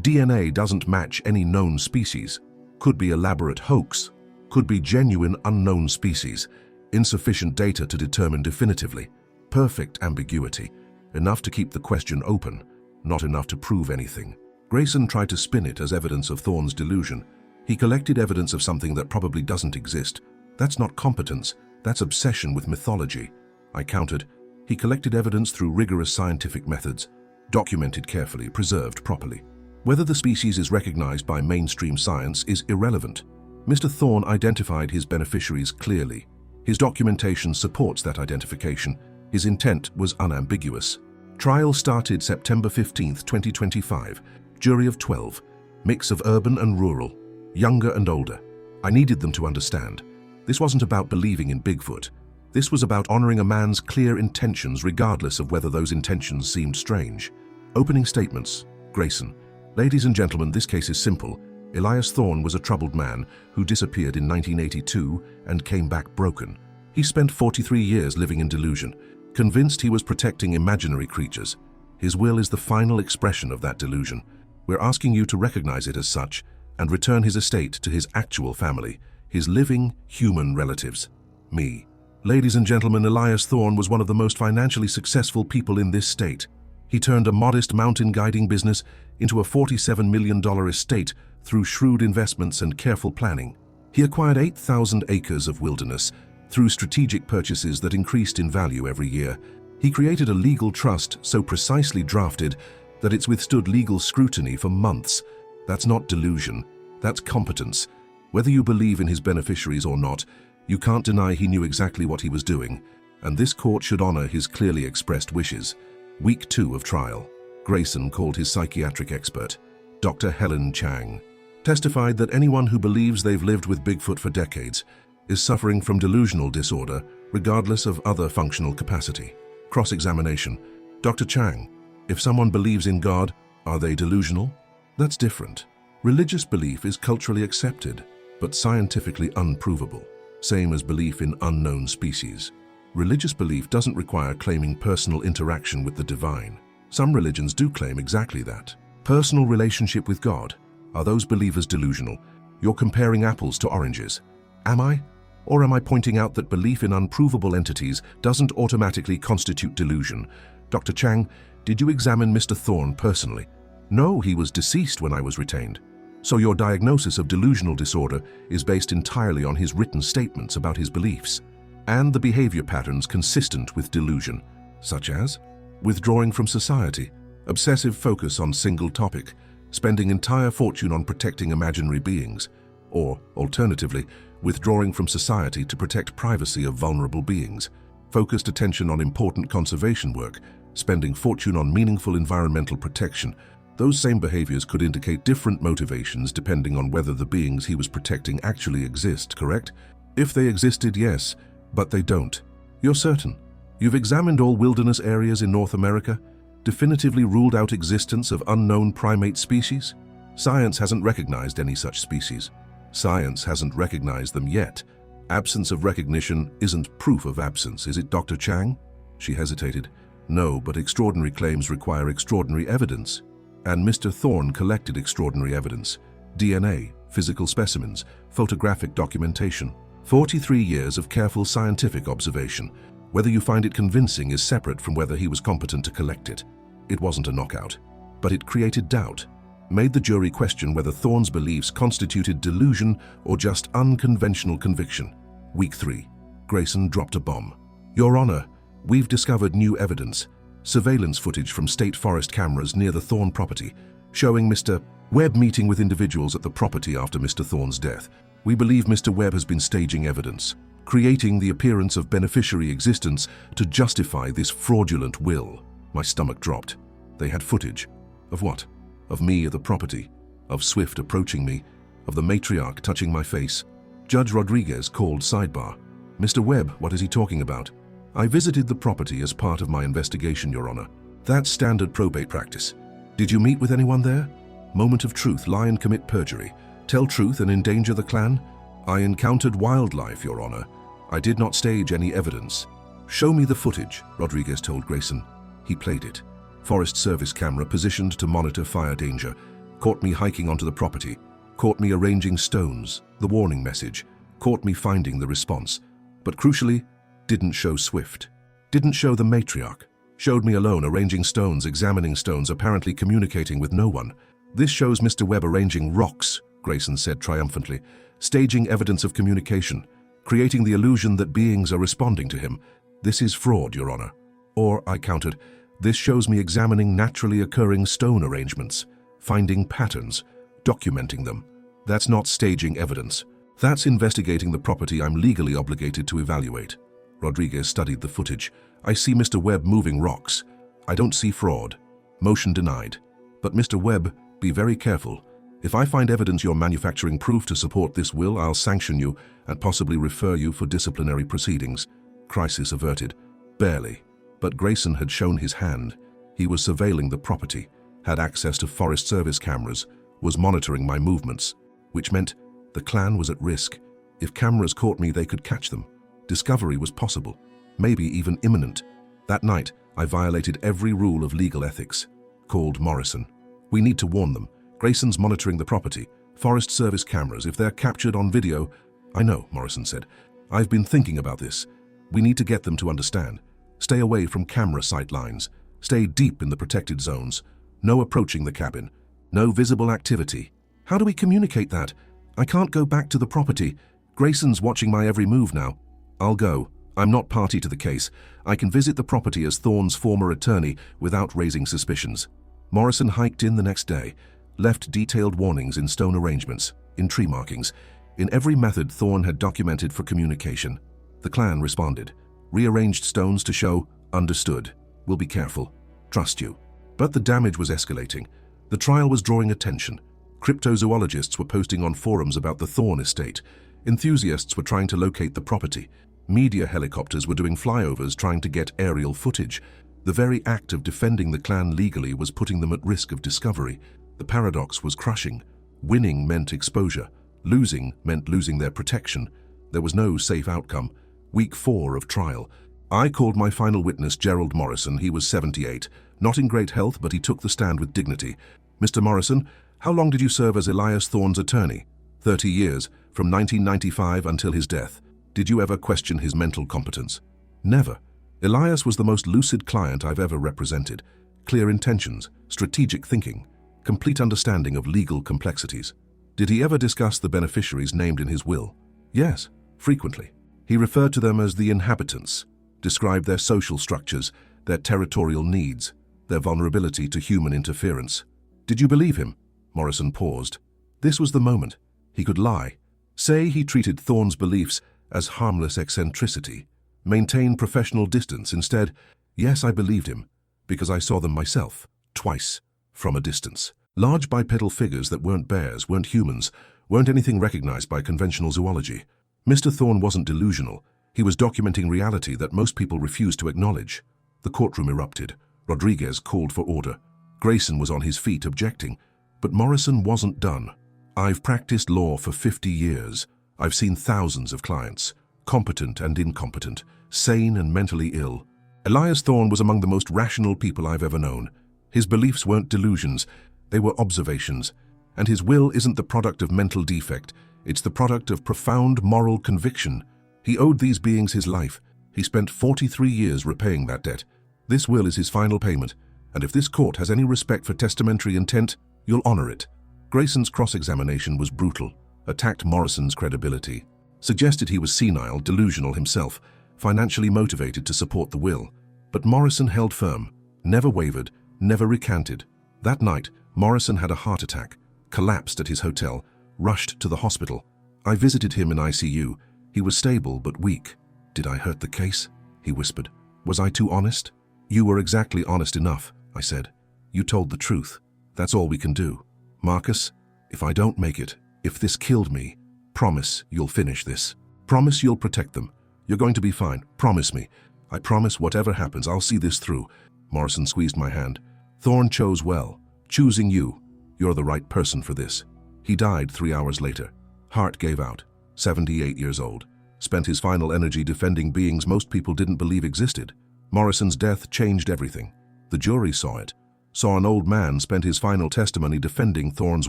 DNA doesn't match any known species. Could be elaborate hoax. Could be genuine unknown species. Insufficient data to determine definitively. Perfect ambiguity. Enough to keep the question open, not enough to prove anything. Grayson tried to spin it as evidence of Thorne's delusion. He collected evidence of something that probably doesn't exist. That's not competence, that's obsession with mythology. I countered. He collected evidence through rigorous scientific methods, documented carefully, preserved properly. Whether the species is recognized by mainstream science is irrelevant. Mr. Thorne identified his beneficiaries clearly. His documentation supports that identification. His intent was unambiguous. Trial started September 15, 2025. Jury of 12. Mix of urban and rural. Younger and older. I needed them to understand. This wasn't about believing in Bigfoot. This was about honoring a man's clear intentions regardless of whether those intentions seemed strange. Opening statements. Grayson. Ladies and gentlemen, this case is simple. Elias Thorne was a troubled man who disappeared in 1982 and came back broken. He spent 43 years living in delusion, convinced he was protecting imaginary creatures. His will is the final expression of that delusion. We're asking you to recognize it as such and return his estate to his actual family, his living human relatives. Me. Ladies and gentlemen, Elias Thorne was one of the most financially successful people in this state. He turned a modest mountain guiding business into a $47 million estate through shrewd investments and careful planning. He acquired 8,000 acres of wilderness through strategic purchases that increased in value every year. He created a legal trust so precisely drafted that it's withstood legal scrutiny for months. That's not delusion, that's competence. Whether you believe in his beneficiaries or not, you can't deny he knew exactly what he was doing, and this court should honor his clearly expressed wishes. Week 2 of trial. Grayson called his psychiatric expert, Dr. Helen Chang, testified that anyone who believes they've lived with Bigfoot for decades is suffering from delusional disorder, regardless of other functional capacity. Cross-examination. Dr. Chang, if someone believes in God, are they delusional? That's different. Religious belief is culturally accepted, but scientifically unprovable. Same as belief in unknown species. Religious belief doesn't require claiming personal interaction with the divine. Some religions do claim exactly that. Personal relationship with God. Are those believers delusional? You're comparing apples to oranges. Am I? Or am I pointing out that belief in unprovable entities doesn't automatically constitute delusion? Dr. Chang, did you examine Mr. Thorne personally? No, he was deceased when I was retained. So your diagnosis of delusional disorder is based entirely on his written statements about his beliefs and the behavior patterns consistent with delusion, such as withdrawing from society, obsessive focus on single topic, spending entire fortune on protecting imaginary beings, or, alternatively, withdrawing from society to protect privacy of vulnerable beings, focused attention on important conservation work, spending fortune on meaningful environmental protection, Those same behaviors could indicate different motivations depending on whether the beings he was protecting actually exist, correct? If they existed, yes, but they don't. You're certain? You've examined all wilderness areas in North America, definitively ruled out existence of unknown primate species? Science hasn't recognized any such species. Science hasn't recognized them yet. Absence of recognition isn't proof of absence, is it, Dr. Chang? She hesitated. No, but extraordinary claims require extraordinary evidence. And Mr. Thorne collected extraordinary evidence. DNA, physical specimens, photographic documentation. 43 years of careful scientific observation. Whether you find it convincing is separate from whether he was competent to collect it. It wasn't a knockout, but it created doubt, made the jury question whether Thorne's beliefs constituted delusion or just unconventional conviction. Week 3. Grayson dropped a bomb. Your Honor, we've discovered new evidence. Surveillance footage from state forest cameras near the Thorne property, showing Mr. Webb meeting with individuals at the property after Mr. Thorne's death. We believe Mr. Webb has been staging evidence, creating the appearance of beneficiary existence to justify this fraudulent will. My stomach dropped. They had footage. Of what? Of me at the property, of Swift approaching me, of the matriarch touching my face. Judge Rodriguez called sidebar. Mr. Webb, what is he talking about? I visited the property as part of my investigation, Your Honor. That's standard probate practice. Did you meet with anyone there? Moment of truth, lie and commit perjury. Tell truth and endanger the clan? I encountered wildlife, Your Honor. I did not stage any evidence. Show me the footage, Rodriguez told Grayson. He played it. Forest Service camera positioned to monitor fire danger. Caught me hiking onto the property. Caught me arranging stones, the warning message. Caught me finding the response. But crucially, didn't show Swift. Didn't show the matriarch. Showed me alone arranging stones, examining stones, apparently communicating with no one. This shows Mr. Webb arranging rocks, Grayson said triumphantly. Staging evidence of communication. Creating the illusion that beings are responding to him. This is fraud, Your Honor. Or, I countered, this shows me examining naturally occurring stone arrangements, finding patterns, documenting them. That's not staging evidence. That's investigating the property I'm legally obligated to evaluate. Rodriguez studied the footage. I see Mr. Webb moving rocks. I don't see fraud. Motion denied. But Mr. Webb, be very careful. If I find evidence you're manufacturing proof to support this will, I'll sanction you and possibly refer you for disciplinary proceedings. Crisis averted. Barely. But Grayson had shown his hand. He was surveilling the property, had access to Forest Service cameras, was monitoring my movements, which meant the clan was at risk. If cameras caught me, they could catch them. Discovery was possible, maybe even imminent. That night, I violated every rule of legal ethics. Called Morrison. We need to warn them. Grayson's monitoring the property. Forest Service cameras, if they're captured on video. I know, Morrison said. I've been thinking about this. We need to get them to understand. Stay away from camera sight lines. Stay deep in the protected zones. No approaching the cabin. No visible activity. How do we communicate that? I can't go back to the property. Grayson's watching my every move now. I'll go. I'm not party to the case. I can visit the property as Thorne's former attorney without raising suspicions. Morrison hiked in the next day, left detailed warnings in stone arrangements, in tree markings, in every method Thorne had documented for communication. The clan responded, rearranged stones to show, understood, will be careful, trust you. But the damage was escalating. The trial was drawing attention. Cryptozoologists were posting on forums about the Thorne estate. Enthusiasts were trying to locate the property. Media helicopters were doing flyovers trying to get aerial footage. The very act of defending the clan legally was putting them at risk of discovery. The paradox was crushing. Winning meant exposure. Losing meant losing their protection. There was no safe outcome. Week 4 of trial. I called my final witness, Gerald Morrison. He was 78. Not in great health, but he took the stand with dignity. Mr. Morrison, how long did you serve as Elias Thorne's attorney? 30 years, from 1995 until his death. Did you ever question his mental competence? Never. Elias was the most lucid client I've ever represented. Clear intentions, strategic thinking, complete understanding of legal complexities. Did he ever discuss the beneficiaries named in his will? Yes, frequently. He referred to them as the inhabitants, described their social structures, their territorial needs, their vulnerability to human interference. Did you believe him? Morrison paused. This was the moment. He could lie. Say he treated Thorne's beliefs as harmless eccentricity. Maintain professional distance instead. Yes, I believed him, because I saw them myself, twice. from a distance. Large bipedal figures that weren't bears, weren't humans, weren't anything recognized by conventional zoology. Mr. Thorne wasn't delusional. He was documenting reality that most people refused to acknowledge. The courtroom erupted. Rodriguez called for order. Grayson was on his feet objecting, but Morrison wasn't done. I've practiced law for 50 years. I've seen thousands of clients, competent and incompetent, sane and mentally ill. Elias Thorne was among the most rational people I've ever known. His beliefs weren't delusions, they were observations. And his will isn't the product of mental defect, it's the product of profound moral conviction. He owed these beings his life. He spent 43 years repaying that debt. This will is his final payment, and if this court has any respect for testamentary intent, you'll honor it. Grayson's cross-examination was brutal, attacked Morrison's credibility, suggested he was senile, delusional himself, financially motivated to support the will. But Morrison held firm, never wavered, never recanted. That night, Morrison had a heart attack, collapsed at his hotel, rushed to the hospital. I visited him in ICU. He was stable but weak. "Did I hurt the case?" he whispered. "Was I too honest?" "You were exactly honest enough," I said. "You told the truth. That's all we can do. Marcus, if I don't make it, if this killed me, promise you'll finish this. Promise you'll protect them. You're going to be fine. Promise me. I promise whatever happens, I'll see this through." Morrison squeezed my hand. "Thorne chose well. Choosing you. You're the right person for this." He died 3 hours later. Heart gave out. 78 years old. Spent his final energy defending beings most people didn't believe existed. Morrison's death changed everything. The jury saw it. Saw an old man spend his final testimony defending Thorne's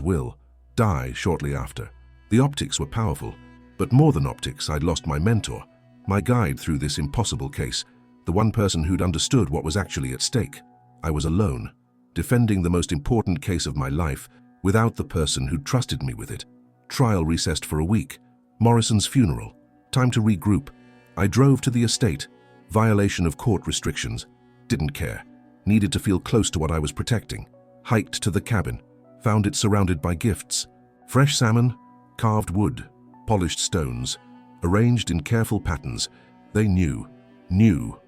will, die shortly after. The optics were powerful, but more than optics, I'd lost my mentor, my guide through this impossible case, the one person who'd understood what was actually at stake. I was alone, defending the most important case of my life, without the person who'd trusted me with it. Trial recessed for a week. Morrison's funeral. Time to regroup. I drove to the estate. Violation of court restrictions. Didn't care. Needed to feel close to what I was protecting. Hiked to the cabin. Found it surrounded by gifts. Fresh salmon, carved wood, polished stones, arranged in careful patterns. They knew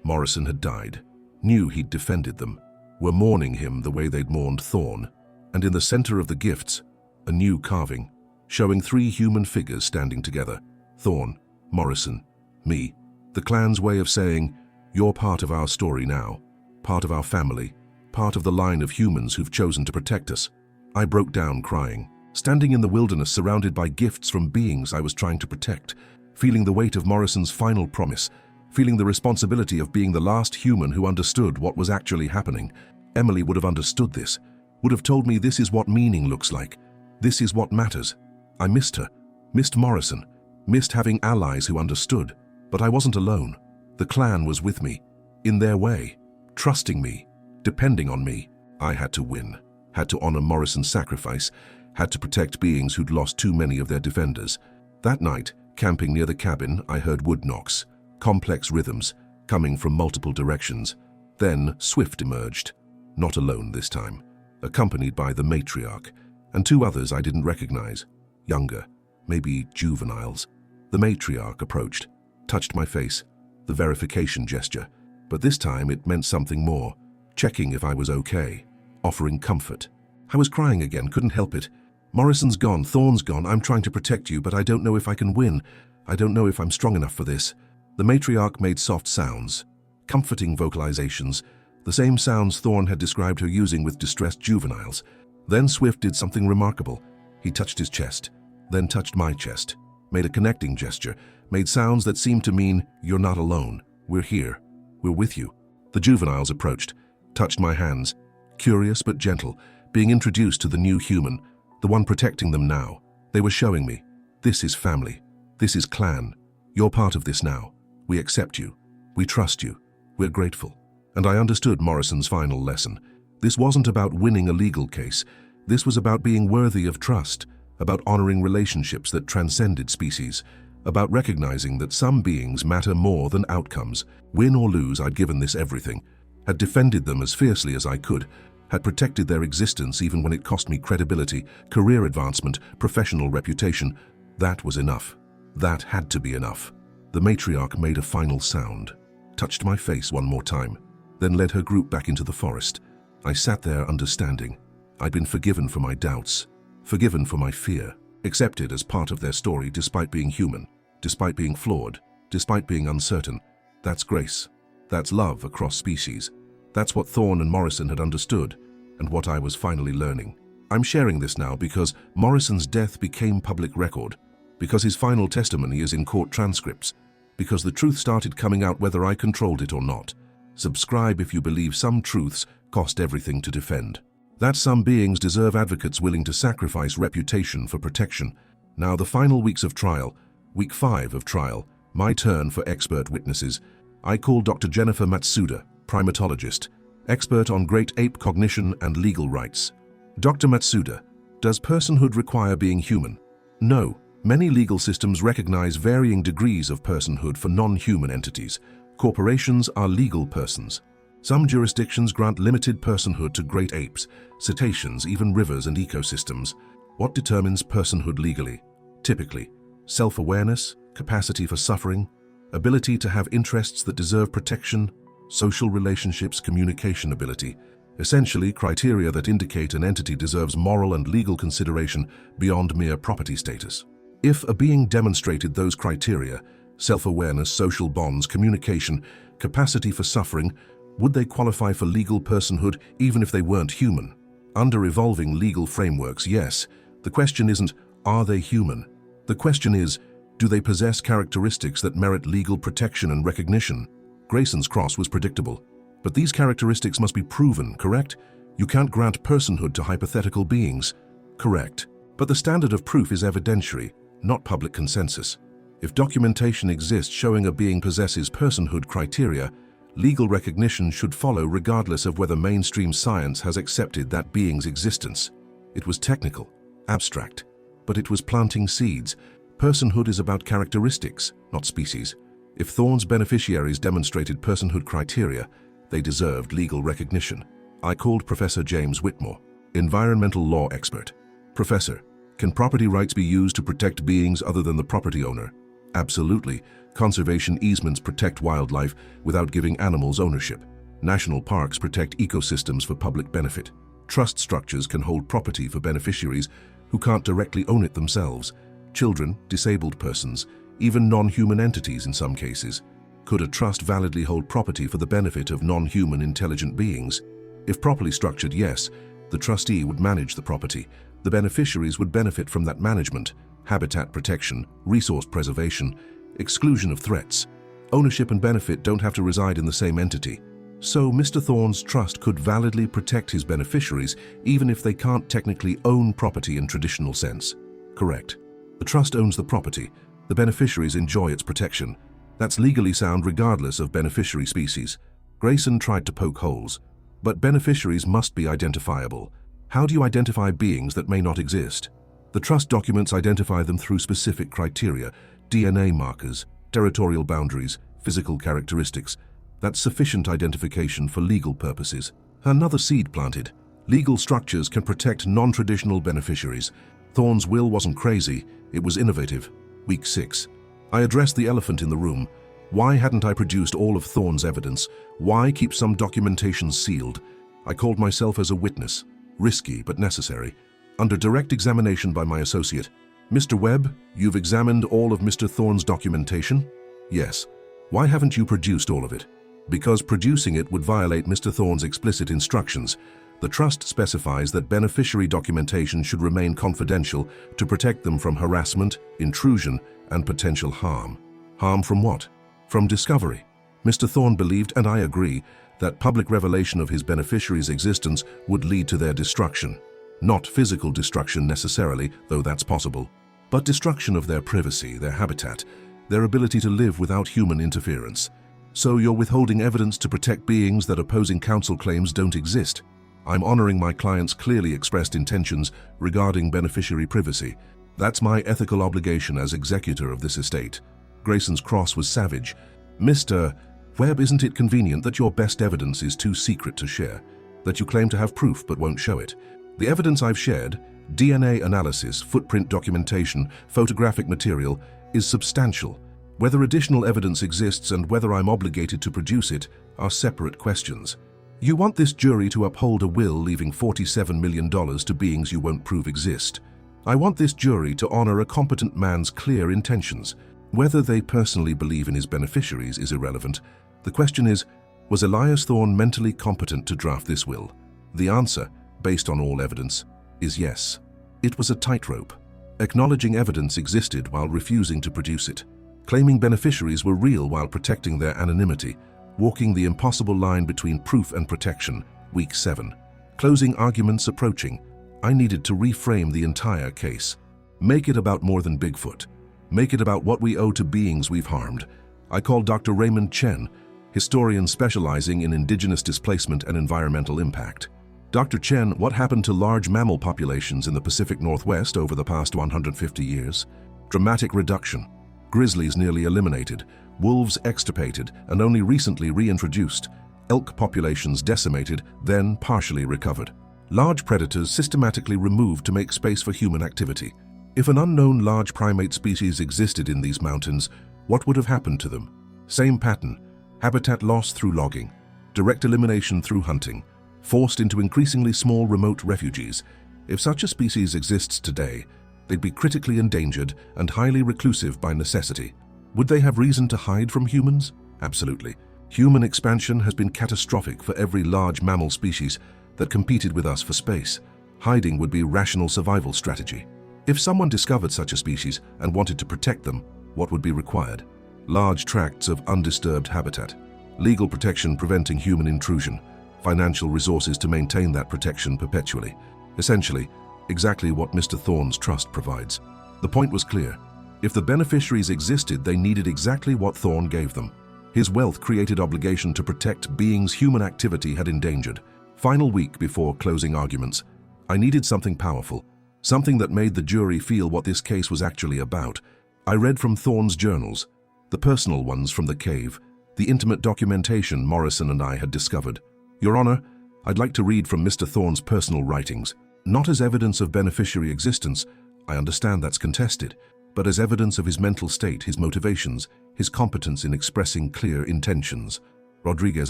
Morrison had died. Knew he'd defended them. Were mourning him the way they'd mourned Thorne. And in the center of the gifts, a new carving, showing 3 human figures standing together. Thorne, Morrison, me. The clan's way of saying, "You're part of our story now. Part of our family. Part of the line of humans who've chosen to protect us." I broke down crying. Standing in the wilderness surrounded by gifts from beings I was trying to protect. Feeling the weight of Morrison's final promise. Feeling the responsibility of being the last human who understood what was actually happening. Emily would have understood this. Would have told me this is what meaning looks like. This is what matters. I missed her. Missed Morrison. Missed having allies who understood. But I wasn't alone. The clan was with me. In their way. Trusting me. Depending on me. I had to win. Had to honor Morrison's sacrifice. Had to protect beings who'd lost too many of their defenders. That night, camping near the cabin, I heard wood knocks. Complex rhythms, coming from multiple directions. Then Swift emerged. Not alone this time. Accompanied by the matriarch, and 2 others I didn't recognize. Younger, maybe juveniles. The matriarch approached, touched my face, the verification gesture. But this time it meant something more. Checking if I was okay. Offering comfort. I was crying again, couldn't help it. "Morrison's gone, Thorne's gone, I'm trying to protect you, but I don't know if I can win. I don't know if I'm strong enough for this." The matriarch made soft sounds, comforting vocalizations, the same sounds Thorne had described her using with distressed juveniles. Then Swift did something remarkable. He touched his chest, then touched my chest, made a connecting gesture, made sounds that seemed to mean, "You're not alone. We're here. We're with you." The juveniles approached, touched my hands, curious but gentle, being introduced to the new human, the one protecting them now. They were showing me, "This is family. This is clan. You're part of this now. We accept you. We trust you. We're grateful." And I understood Morrison's final lesson. This wasn't about winning a legal case. This was about being worthy of trust, about honoring relationships that transcended species, about recognizing that some beings matter more than outcomes. Win or lose, I'd given this everything, had defended them as fiercely as I could, had protected their existence even when it cost me credibility, career advancement, professional reputation. That was enough. That had to be enough. The matriarch made a final sound, touched my face one more time, then led her group back into the forest. I sat there understanding. I'd been forgiven for my doubts, forgiven for my fear, accepted as part of their story despite being human, despite being flawed, despite being uncertain. That's grace. That's love across species. That's what Thorne and Morrison had understood, and what I was finally learning. I'm sharing this now because Morrison's death became public record, because his final testimony is in court transcripts, because the truth started coming out whether I controlled it or not. Subscribe if you believe some truths cost everything to defend. That some beings deserve advocates willing to sacrifice reputation for protection. Now the final weeks of trial, week 5 of trial, my turn for expert witnesses. I called Dr. Jennifer Matsuda, primatologist, expert on great ape cognition and legal rights. Dr. Matsuda, does personhood require being human? No. Many legal systems recognize varying degrees of personhood for non-human entities. Corporations are legal persons. Some jurisdictions grant limited personhood to great apes, cetaceans, even rivers and ecosystems. What determines personhood legally? Typically, self-awareness, capacity for suffering, ability to have interests that deserve protection, social relationships, communication ability. Essentially, criteria that indicate an entity deserves moral and legal consideration beyond mere property status. If a being demonstrated those criteria, self-awareness, social bonds, communication, capacity for suffering, would they qualify for legal personhood even if they weren't human? Under evolving legal frameworks, yes. The question isn't, are they human? The question is, do they possess characteristics that merit legal protection and recognition? Grayson's cross was predictable. But these characteristics must be proven, correct? You can't grant personhood to hypothetical beings. Correct. But the standard of proof is evidentiary, not public consensus. If documentation exists showing a being possesses personhood criteria, legal recognition should follow regardless of whether mainstream science has accepted that being's existence. It was technical, abstract, but it was planting seeds. Personhood is about characteristics, not species. If Thorne's beneficiaries demonstrated personhood criteria, they deserved legal recognition. I called Professor James Whitmore, environmental law expert. Professor, can property rights be used to protect beings other than the property owner? Absolutely. Conservation easements protect wildlife without giving animals ownership. National parks protect ecosystems for public benefit. Trust structures can hold property for beneficiaries who can't directly own it themselves. Children, disabled persons, even non-human entities in some cases. Could a trust validly hold property for the benefit of non-human intelligent beings? If properly structured, yes. The trustee would manage the property. The beneficiaries would benefit from that management, habitat protection, resource preservation, exclusion of threats. Ownership and benefit don't have to reside in the same entity. So Mr. Thorne's trust could validly protect his beneficiaries even if they can't technically own property in traditional sense. Correct. The trust owns the property. The beneficiaries enjoy its protection. That's legally sound regardless of beneficiary species. Grayson tried to poke holes. But beneficiaries must be identifiable. How do you identify beings that may not exist? The trust documents identify them through specific criteria, DNA markers, territorial boundaries, physical characteristics. That's sufficient identification for legal purposes. Another seed planted. Legal structures can protect non-traditional beneficiaries. Thorne's will wasn't crazy, it was innovative. Week 6. I addressed the elephant in the room. Why hadn't I produced all of Thorne's evidence? Why keep some documentation sealed? I called myself as a witness. Risky, but necessary. Under direct examination by my associate. Mr. Webb, you've examined all of Mr. Thorne's documentation? Yes. Why haven't you produced all of it? Because producing it would violate Mr. Thorne's explicit instructions. The trust specifies that beneficiary documentation should remain confidential to protect them from harassment, intrusion, and potential harm. Harm from what? From discovery. Mr. Thorne believed, and I agree, that public revelation of his beneficiaries' existence would lead to their destruction. Not physical destruction necessarily, though that's possible, but destruction of their privacy, their habitat, their ability to live without human interference. So you're withholding evidence to protect beings that opposing counsel claims don't exist. I'm honoring my client's clearly expressed intentions regarding beneficiary privacy. That's my ethical obligation as executor of this estate. Grayson's cross was savage. Mr. Webb, isn't it convenient that your best evidence is too secret to share? That you claim to have proof but won't show it? The evidence I've shared, DNA analysis, footprint documentation, photographic material, is substantial. Whether additional evidence exists and whether I'm obligated to produce it are separate questions. You want this jury to uphold a will leaving $47 million to beings you won't prove exist. I want this jury to honor a competent man's clear intentions. Whether they personally believe in his beneficiaries is irrelevant. The question is, was Elias Thorne mentally competent to draft this will? The answer, based on all evidence, is yes. It was a tightrope, acknowledging evidence existed while refusing to produce it, claiming beneficiaries were real while protecting their anonymity, walking the impossible line between proof and protection. Week 7. Closing arguments approaching. I needed to reframe the entire case. Make it about more than Bigfoot. Make it about what we owe to beings we've harmed. I called Dr. Raymond Chen, historian specializing in indigenous displacement and environmental impact. Dr. Chen, what happened to large mammal populations in the Pacific Northwest over the past 150 years? Dramatic reduction. Grizzlies nearly eliminated, wolves extirpated and only recently reintroduced, elk populations decimated, then partially recovered. Large predators systematically removed to make space for human activity. If an unknown large primate species existed in these mountains, what would have happened to them? Same pattern. Habitat loss through logging, direct elimination through hunting, forced into increasingly small remote refuges. If such a species exists today, they'd be critically endangered and highly reclusive by necessity. Would they have reason to hide from humans? Absolutely. Human expansion has been catastrophic for every large mammal species that competed with us for space. Hiding would be a rational survival strategy. If someone discovered such a species and wanted to protect them, what would be required? Large tracts of undisturbed habitat, legal protection preventing human intrusion, financial resources to maintain that protection perpetually. Essentially, exactly what Mr. Thorne's trust provides. The point was clear. If the beneficiaries existed, they needed exactly what Thorne gave them. His wealth created obligation to protect beings human activity had endangered. Final week before closing arguments, I needed something powerful, something that made the jury feel what this case was actually about. I read from Thorne's journals, the personal ones from the cave, the intimate documentation Morrison and I had discovered. Your Honor, I'd like to read from Mr. Thorne's personal writings, not as evidence of beneficiary existence, I understand that's contested, but as evidence of his mental state, his motivations, his competence in expressing clear intentions. Rodriguez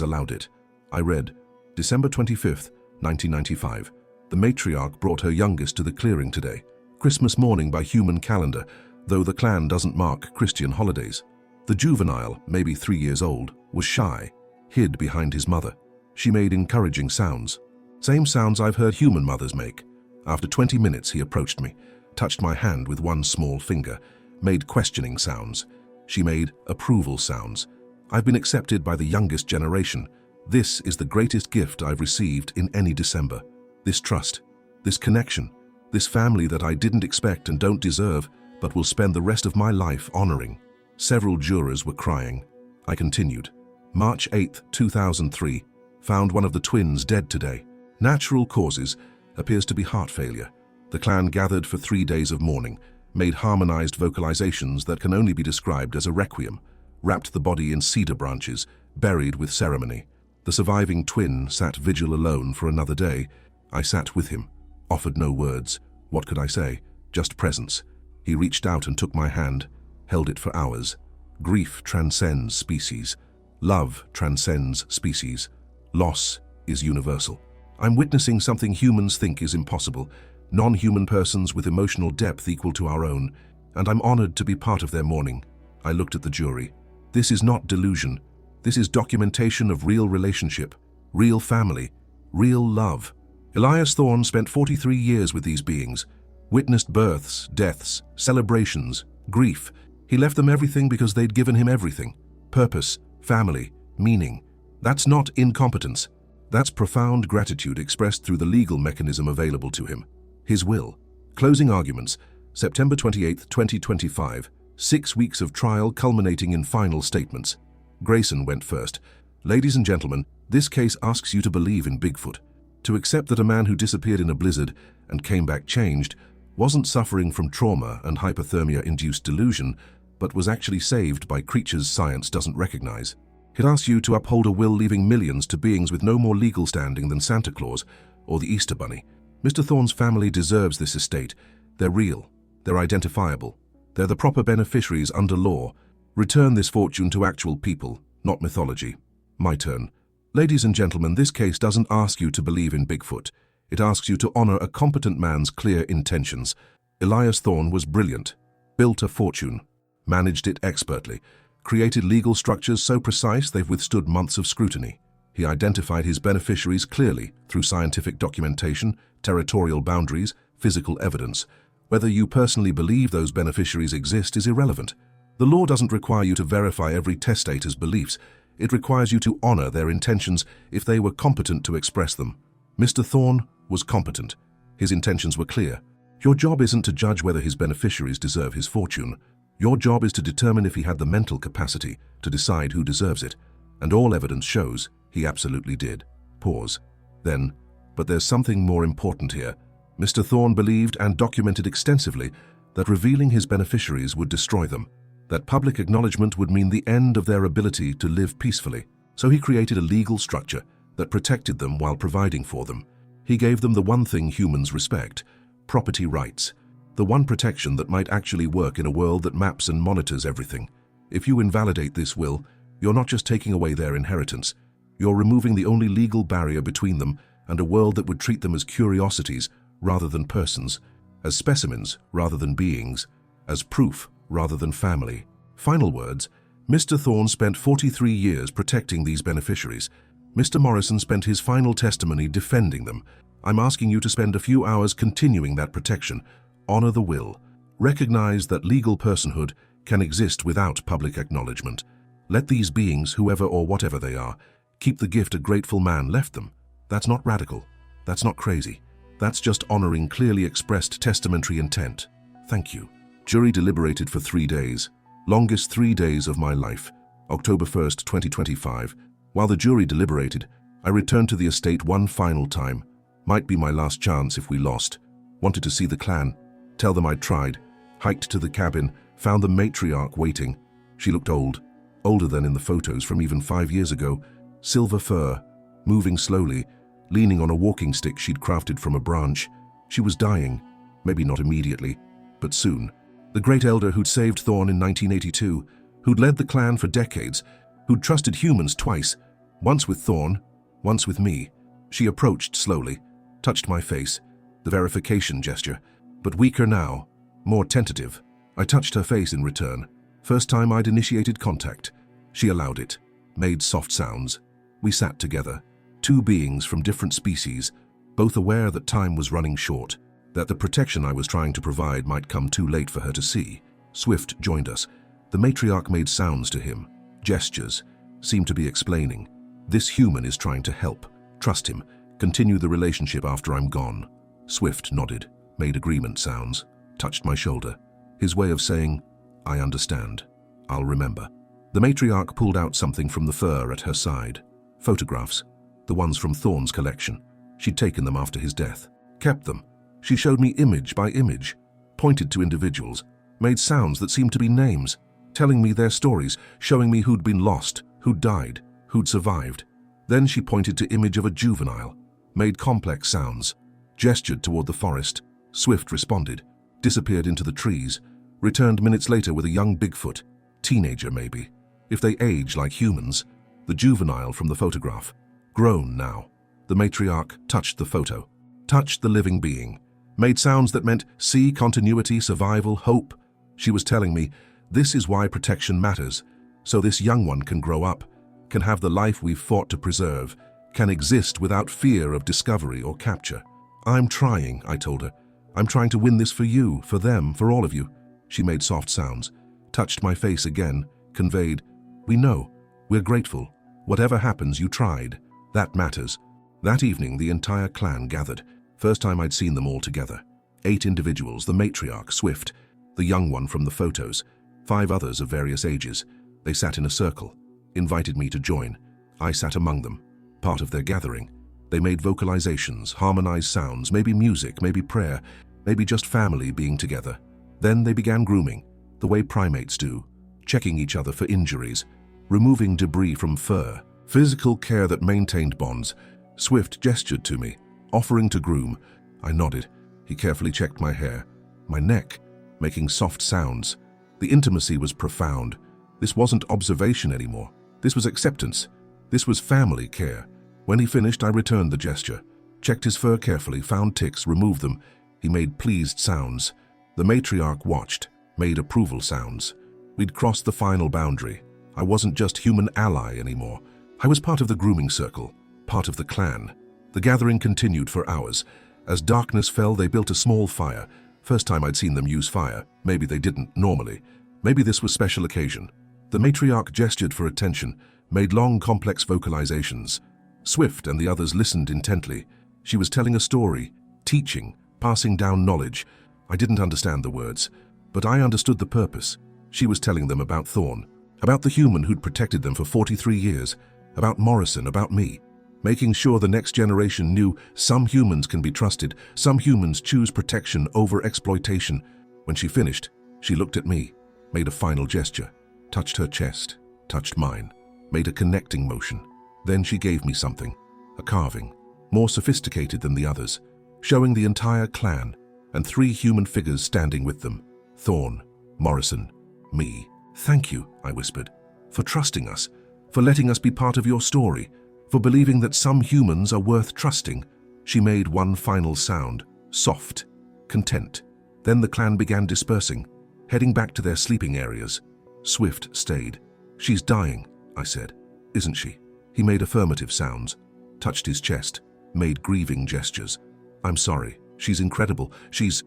allowed it. I read, December 25th, 1995. The matriarch brought her youngest to the clearing today. Christmas morning by human calendar, though the clan doesn't mark Christian holidays. The juvenile, maybe 3 years old, was shy, hid behind his mother. She made encouraging sounds. Same sounds I've heard human mothers make. After 20 minutes, he approached me, touched my hand with one small finger, made questioning sounds. She made approval sounds. I've been accepted by the youngest generation. This is the greatest gift I've received in any December. This trust, this connection, this family that I didn't expect and don't deserve, but will spend the rest of my life honoring. Several jurors were crying. I continued. March 8, 2003. Found one of the twins dead today. Natural causes. Appears to be heart failure. The clan gathered for 3 days of mourning, made harmonized vocalizations that can only be described as a requiem, wrapped the body in cedar branches, buried with ceremony. The surviving twin sat vigil alone for another day. I sat with him, offered no words. What could I say? Just presence. He reached out and took my hand, held it for hours. Grief transcends species. Love transcends species. Loss is universal. I'm witnessing something humans think is impossible, non-human persons with emotional depth equal to our own, and I'm honored to be part of their mourning. I looked at the jury. This is not delusion. This is documentation of real relationship, real family, real love. Elias Thorne spent 43 years with these beings, witnessed births, deaths, celebrations, grief. He left them everything because they'd given him everything. Purpose, family, meaning. That's not incompetence. That's profound gratitude expressed through the legal mechanism available to him. His will. Closing arguments, September 28, 2025. 6 weeks of trial culminating in final statements. Grayson went first. Ladies and gentlemen, this case asks you to believe in Bigfoot. To accept that a man who disappeared in a blizzard and came back changed wasn't suffering from trauma and hypothermia-induced delusion, but was actually saved by creatures science doesn't recognize. It asks you to uphold a will leaving millions to beings with no more legal standing than Santa Claus or the Easter Bunny. Mr. Thorne's family deserves this estate. They're real. They're identifiable. They're the proper beneficiaries under law. Return this fortune to actual people, not mythology. My turn. Ladies and gentlemen, this case doesn't ask you to believe in Bigfoot. It asks you to honor a competent man's clear intentions. Elias Thorne was brilliant, built a fortune, managed it expertly, created legal structures so precise they've withstood months of scrutiny. He identified his beneficiaries clearly through scientific documentation, territorial boundaries, physical evidence. Whether you personally believe those beneficiaries exist is irrelevant. The law doesn't require you to verify every testator's beliefs. It requires you to honor their intentions if they were competent to express them. Mr. Thorne was competent. His intentions were clear. Your job isn't to judge whether his beneficiaries deserve his fortune. Your job is to determine if he had the mental capacity to decide who deserves it. And all evidence shows he absolutely did. Pause. Then, but there's something more important here. Mr. Thorne believed and documented extensively that revealing his beneficiaries would destroy them, that public acknowledgement would mean the end of their ability to live peacefully. So he created a legal structure that protected them while providing for them. He gave them the one thing humans respect: property rights. The one protection that might actually work in a world that maps and monitors everything. If you invalidate this will, you're not just taking away their inheritance. You're removing the only legal barrier between them and a world that would treat them as curiosities rather than persons, as specimens rather than beings, as proof rather than family. Final words: Mr. Thorne spent 43 years protecting these beneficiaries. Mr. Morrison spent his final testimony defending them. I'm asking you to spend a few hours continuing that protection. Honor the will. Recognize that legal personhood can exist without public acknowledgement. Let these beings, whoever or whatever they are, keep the gift a grateful man left them. That's not radical. That's not crazy. That's just honoring clearly expressed testamentary intent. Thank you. Jury deliberated for 3 days. Longest 3 days of my life. October 1st, 2025. While the jury deliberated, I returned to the estate one final time. Might be my last chance if we lost. Wanted to see the clan, tell them I'd tried. Hiked to the cabin, found the matriarch waiting. She looked old, older than in the photos from even 5 years ago. Silver fur, moving slowly, leaning on a walking stick she'd crafted from a branch. She was dying, maybe not immediately, but soon. The great elder who'd saved Thorne in 1982, who'd led the clan for decades, who'd trusted humans twice, once with Thorne, once with me. She approached slowly, touched my face, the verification gesture, but weaker now, more tentative. I touched her face in return. First time I'd initiated contact. She allowed it, made soft sounds. We sat together, two beings from different species, both aware that time was running short, that the protection I was trying to provide might come too late for her to see. Swift joined us. The matriarch made sounds to him, gestures, seemed to be explaining. This human is trying to help. Trust him. Continue the relationship after I'm gone. Swift nodded, made agreement sounds, touched my shoulder. His way of saying, I understand. I'll remember. The matriarch pulled out something from the fur at her side. Photographs, the ones from Thorne's collection. She'd taken them after his death. Kept them. She showed me image by image, pointed to individuals, made sounds that seemed to be names, telling me their stories, showing me who'd been lost, who'd died, who'd survived. Then she pointed to image of a juvenile, made complex sounds, gestured toward the forest. Swift responded, disappeared into the trees, returned minutes later with a young Bigfoot, teenager maybe, if they age like humans. The juvenile from the photograph, grown now. The matriarch touched the photo, touched the living being, made sounds that meant see, continuity, survival, hope. She was telling me, this is why protection matters, so this young one can grow up, can have the life we've fought to preserve, can exist without fear of discovery or capture. I'm trying, I told her. I'm trying to win this for you, for them, for all of you. She made soft sounds, touched my face again, conveyed, we know, we're grateful. Whatever happens, you tried. That matters. That evening, the entire clan gathered. First time I'd seen them all together. 8 individuals, the matriarch, Swift, the young one from the photos, 5 others of various ages. They sat in a circle, invited me to join. I sat among them, part of their gathering. They made vocalizations, harmonized sounds, maybe music, maybe prayer, maybe just family being together. Then they began grooming, the way primates do, checking each other for injuries, removing debris from fur, physical care that maintained bonds. Swift gestured to me, offering to groom. I nodded. He carefully checked my hair, my neck, making soft sounds. The intimacy was profound. This wasn't observation anymore. This was acceptance. This was family care. When he finished, I returned the gesture, checked his fur carefully, found ticks, removed them. He made pleased sounds. The matriarch watched, made approval sounds. We'd crossed the final boundary. I wasn't just human ally anymore. I was part of the grooming circle, part of the clan. The gathering continued for hours. As darkness fell, they built a small fire. First time I'd seen them use fire. Maybe they didn't normally. Maybe this was special occasion. The matriarch gestured for attention, made long, complex vocalizations. Swift and the others listened intently. She was telling a story, teaching, passing down knowledge. I didn't understand the words, but I understood the purpose. She was telling them about Thorne, about the human who'd protected them for 43 years, about Morrison, about me, making sure the next generation knew some humans can be trusted, some humans choose protection over exploitation. When she finished, she looked at me, made a final gesture, touched her chest, touched mine, made a connecting motion. Then she gave me something, a carving, more sophisticated than the others, showing the entire clan and 3 human figures standing with them. Thorne, Morrison, me. Thank you, I whispered, for trusting us, for letting us be part of your story, for believing that some humans are worth trusting. She made one final sound, soft, content. Then the clan began dispersing, heading back to their sleeping areas. Swift stayed. She's dying, I said. Isn't she? He made affirmative sounds, touched his chest, made grieving gestures. I'm sorry. She's incredible. She's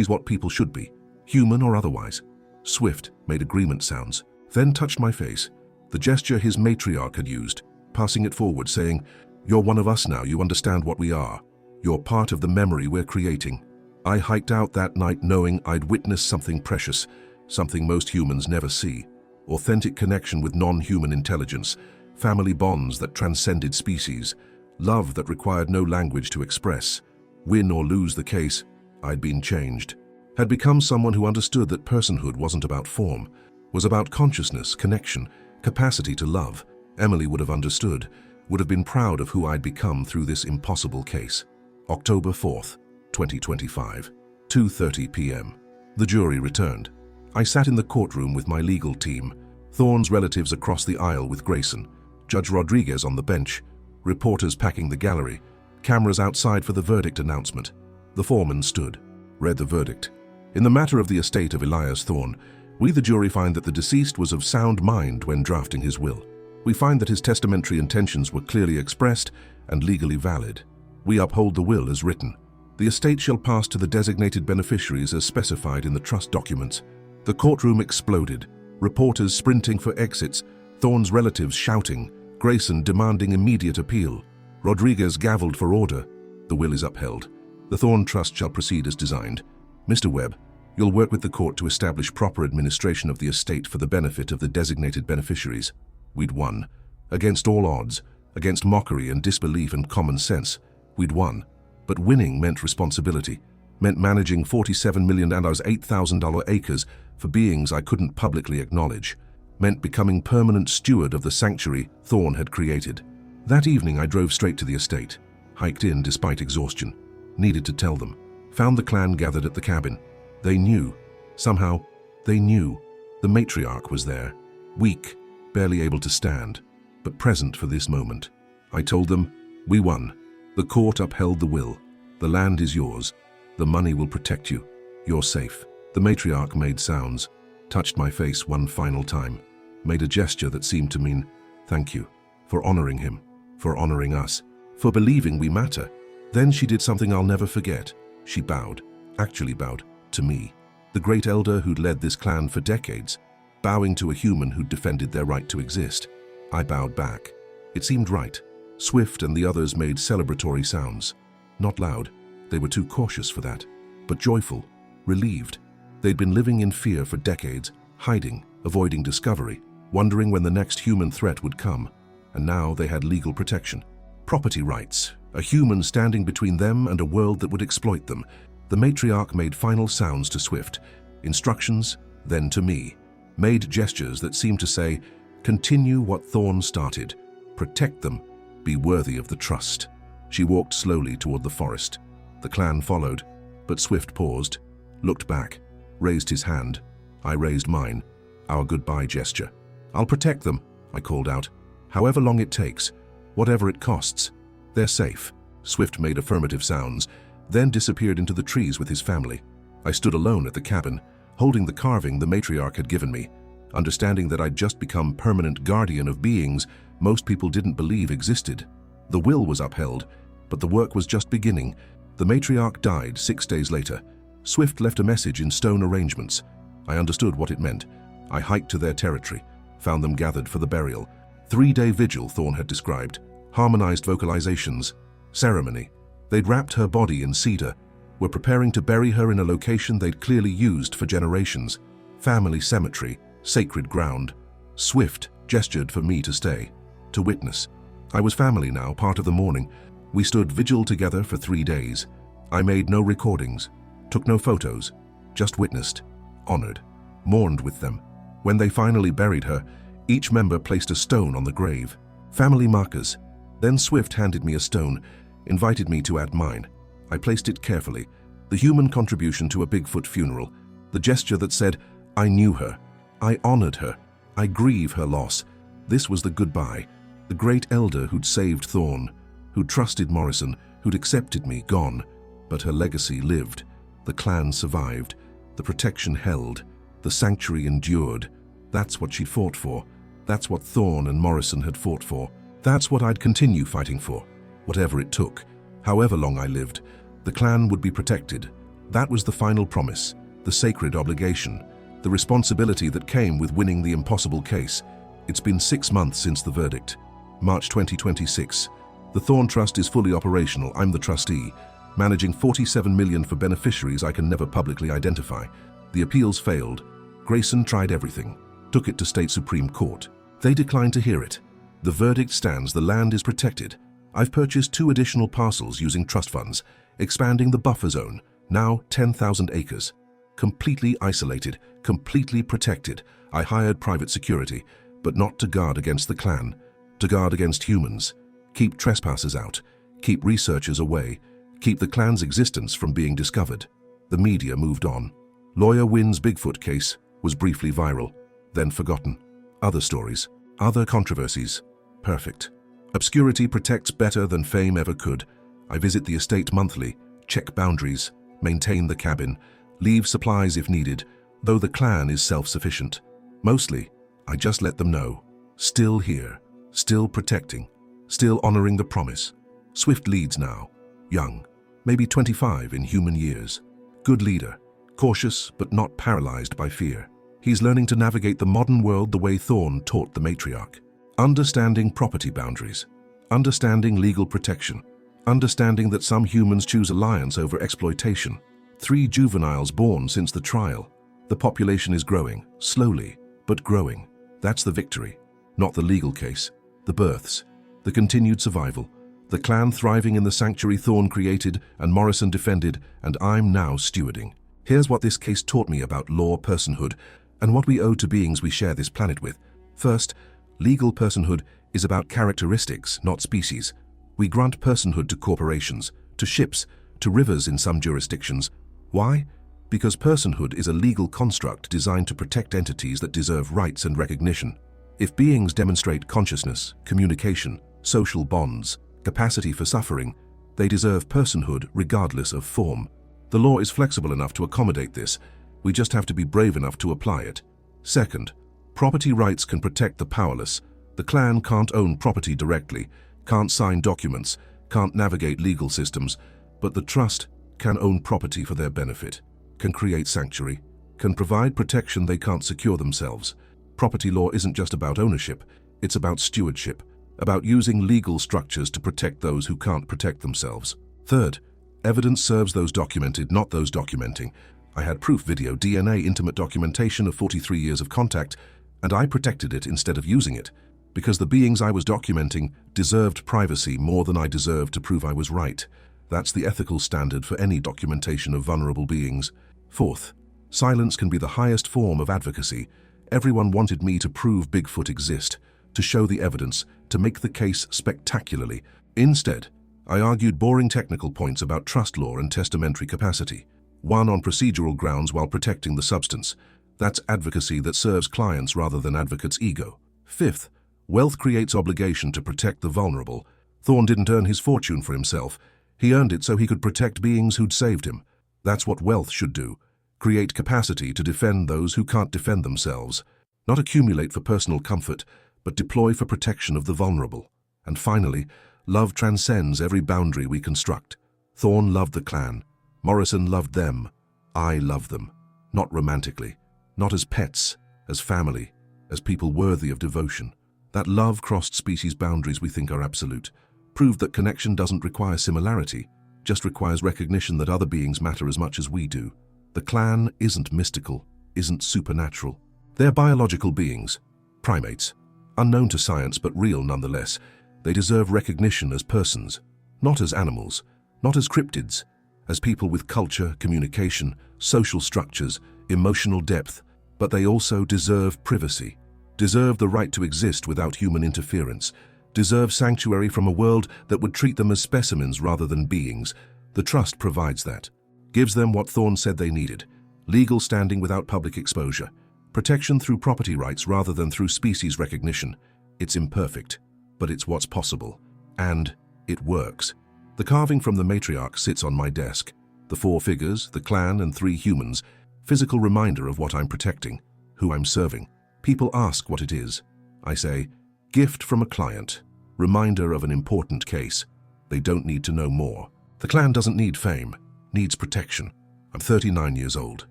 what people should be, human or otherwise. Swift made agreement sounds, then touched my face, the gesture his matriarch had used, passing it forward, saying, "You're one of us now, you understand what we are. You're part of the memory we're creating." I hiked out that night knowing I'd witnessed something precious, something most humans never see. Authentic connection with non-human intelligence, family bonds that transcended species, love that required no language to express. Win or lose the case, I'd been changed. Had become someone who understood that personhood wasn't about form, was about consciousness, connection, capacity to love. Emily would have understood, would have been proud of who I'd become through this impossible case. October 4th, 2025, 2:30 p.m. The jury returned. I sat in the courtroom with my legal team, Thorne's relatives across the aisle with Grayson, Judge Rodriguez on the bench, reporters packing the gallery, cameras outside for the verdict announcement. The foreman stood, read the verdict. In the matter of the estate of Elias Thorne, we the jury find that the deceased was of sound mind when drafting his will. We find that his testamentary intentions were clearly expressed and legally valid. We uphold the will as written. The estate shall pass to the designated beneficiaries as specified in the trust documents. The courtroom exploded, reporters sprinting for exits, Thorne's relatives shouting, Grayson demanding immediate appeal. Rodriguez gavelled for order. The will is upheld. The Thorne Trust shall proceed as designed. Mr. Webb, you'll work with the court to establish proper administration of the estate for the benefit of the designated beneficiaries. We'd won. Against all odds, against mockery and disbelief and common sense, we'd won. But winning meant responsibility, meant managing $47 million and $8,000 acres for beings I couldn't publicly acknowledge, meant becoming permanent steward of the sanctuary Thorne had created. That evening I drove straight to the estate, hiked in despite exhaustion, needed to tell them, found the clan gathered at the cabin. They knew, somehow, they knew. The matriarch was there, weak, barely able to stand, but present for this moment. I told them, we won. The court upheld the will. The land is yours. The money will protect you. You're safe. The matriarch made sounds, touched my face one final time, made a gesture that seemed to mean, thank you, for honoring him, for honoring us, for believing we matter. Then she did something I'll never forget. She bowed, actually bowed, to me, the great elder who'd led this clan for decades, bowing to a human who'd defended their right to exist. I bowed back. It seemed right. Swift and the others made celebratory sounds. Not loud, they were too cautious for that, but joyful, relieved. They'd been living in fear for decades, hiding, avoiding discovery, wondering when the next human threat would come. And now they had legal protection. Property rights, a human standing between them and a world that would exploit them. The matriarch made final sounds to Swift, instructions, then to me, made gestures that seemed to say, continue what Thorne started, protect them, be worthy of the trust. She walked slowly toward the forest. The clan followed, but Swift paused, looked back, raised his hand. I raised mine, our goodbye gesture. I'll protect them, I called out, However long it takes, whatever it costs. They're safe. Swift made affirmative sounds, then disappeared into the trees with his family. I stood alone at the cabin, holding the carving the matriarch had given me, understanding that I'd just become permanent guardian of beings most people didn't believe existed. The will was upheld, but the work was just beginning. The matriarch died 6 days later. Swift left a message in stone arrangements. I understood what it meant. I hiked to their territory, found them gathered for the burial. 3-day vigil, Thorne had described. Harmonized vocalizations. Ceremony. They'd wrapped her body in cedar, were preparing to bury her in a location they'd clearly used for generations. Family cemetery, sacred ground. Swift gestured for me to stay, to witness. I was family now, part of the mourning. We stood vigil together for 3 days. I made no recordings, took no photos, just witnessed, honored, mourned with them. When they finally buried her, each member placed a stone on the grave. Family markers. Then Swift handed me a stone, invited me to add mine. I placed it carefully. The human contribution to a Bigfoot funeral. The gesture that said, I knew her. I honored her. I grieve her loss. This was the goodbye. The great elder who'd saved Thorne, who'd trusted Morrison, who'd accepted me, gone. But her legacy lived. The clan survived. The protection held. The sanctuary endured. That's what she fought for. That's what Thorne and Morrison had fought for. That's what I'd continue fighting for. Whatever it took, however long I lived, the clan would be protected. That was the final promise, the sacred obligation, the responsibility that came with winning the impossible case. It's been 6 months since the verdict. March 2026. The Thorne Trust is fully operational. I'm the trustee, managing $47 million for beneficiaries I can never publicly identify. The appeals failed. Grayson tried everything, took it to State Supreme Court. They declined to hear it. The verdict stands. The land is protected. I've purchased 2 additional parcels using trust funds, expanding the buffer zone, now 10,000 acres. Completely isolated, completely protected. I hired private security, but not to guard against the clan, to guard against humans, keep trespassers out, keep researchers away, keep the clan's existence from being discovered. The media moved on. Lawyer wins Bigfoot case was briefly viral, then forgotten. Other stories, other controversies. Perfect. Obscurity protects better than fame ever could. I visit the estate monthly, check boundaries, maintain the cabin, leave supplies if needed, though the clan is self-sufficient. Mostly, I just let them know. Still here, still protecting, still honoring the promise. Swift leads now. Young, maybe 25 in human years. Good leader, cautious but not paralyzed by fear. He's learning to navigate the modern world the way Thorne taught the matriarch. Understanding property boundaries, understanding legal protection, understanding that some humans choose alliance over exploitation. 3 juveniles born since the trial. The population is growing, slowly, but growing. That's the victory, not the legal case. The births, the continued survival, the clan thriving in the sanctuary Thorne created and Morrison defended, and I'm now stewarding. Here's what this case taught me about law personhood and what we owe to beings we share this planet with. First, legal personhood is about characteristics, not species. We grant personhood to corporations, to ships, to rivers in some jurisdictions. Why? Because personhood is a legal construct designed to protect entities that deserve rights and recognition. If beings demonstrate consciousness, communication, social bonds, capacity for suffering, they deserve personhood regardless of form. The law is flexible enough to accommodate this. We just have to be brave enough to apply it. Second, property rights can protect the powerless. The clan can't own property directly, can't sign documents, can't navigate legal systems, but the trust can own property for their benefit, can create sanctuary, can provide protection they can't secure themselves. Property law isn't just about ownership, it's about stewardship, about using legal structures to protect those who can't protect themselves. Third, evidence serves those documented, not those documenting. I had proof, video, DNA, intimate documentation of 43 years of contact, and I protected it instead of using it, because the beings I was documenting deserved privacy more than I deserved to prove I was right. That's the ethical standard for any documentation of vulnerable beings. Fourth, silence can be the highest form of advocacy. Everyone wanted me to prove Bigfoot exist, to show the evidence, to make the case spectacularly. Instead, I argued boring technical points about trust law and testamentary capacity. One on procedural grounds while protecting the substance. That's advocacy that serves clients rather than advocates' ego. Fifth, Wealth creates obligation to protect the vulnerable. Thorne didn't earn his fortune for himself. He earned it so he could protect beings who'd saved him. That's what wealth should do. Create capacity to defend those who can't defend themselves. Not accumulate for personal comfort, but deploy for protection of the vulnerable. And finally, love transcends every boundary we construct. Thorne loved the clan. Morrison loved them. I love them. Not romantically. Not as pets, as family, as people worthy of devotion. That love crossed species boundaries we think are absolute. Proved that connection doesn't require similarity, just requires recognition that other beings matter as much as we do. The clan isn't mystical, isn't supernatural. They're biological beings, primates, unknown to science but real nonetheless. They deserve recognition as persons, not as animals, not as cryptids, as people with culture, communication, social structures, emotional depth, but they also deserve privacy, deserve the right to exist without human interference, deserve sanctuary from a world that would treat them as specimens rather than beings. The trust provides that, gives them what Thorne said they needed: legal standing without public exposure, protection through property rights rather than through species recognition. It's imperfect, but it's what's possible, and it works. The carving from the matriarch sits on my desk. The 4 figures, the clan and 3 humans, physical reminder of what I'm protecting, who I'm serving. People ask what it is. I say, gift from a client, reminder of an important case. They don't need to know more. The clan doesn't need fame, needs protection. I'm 39 years old.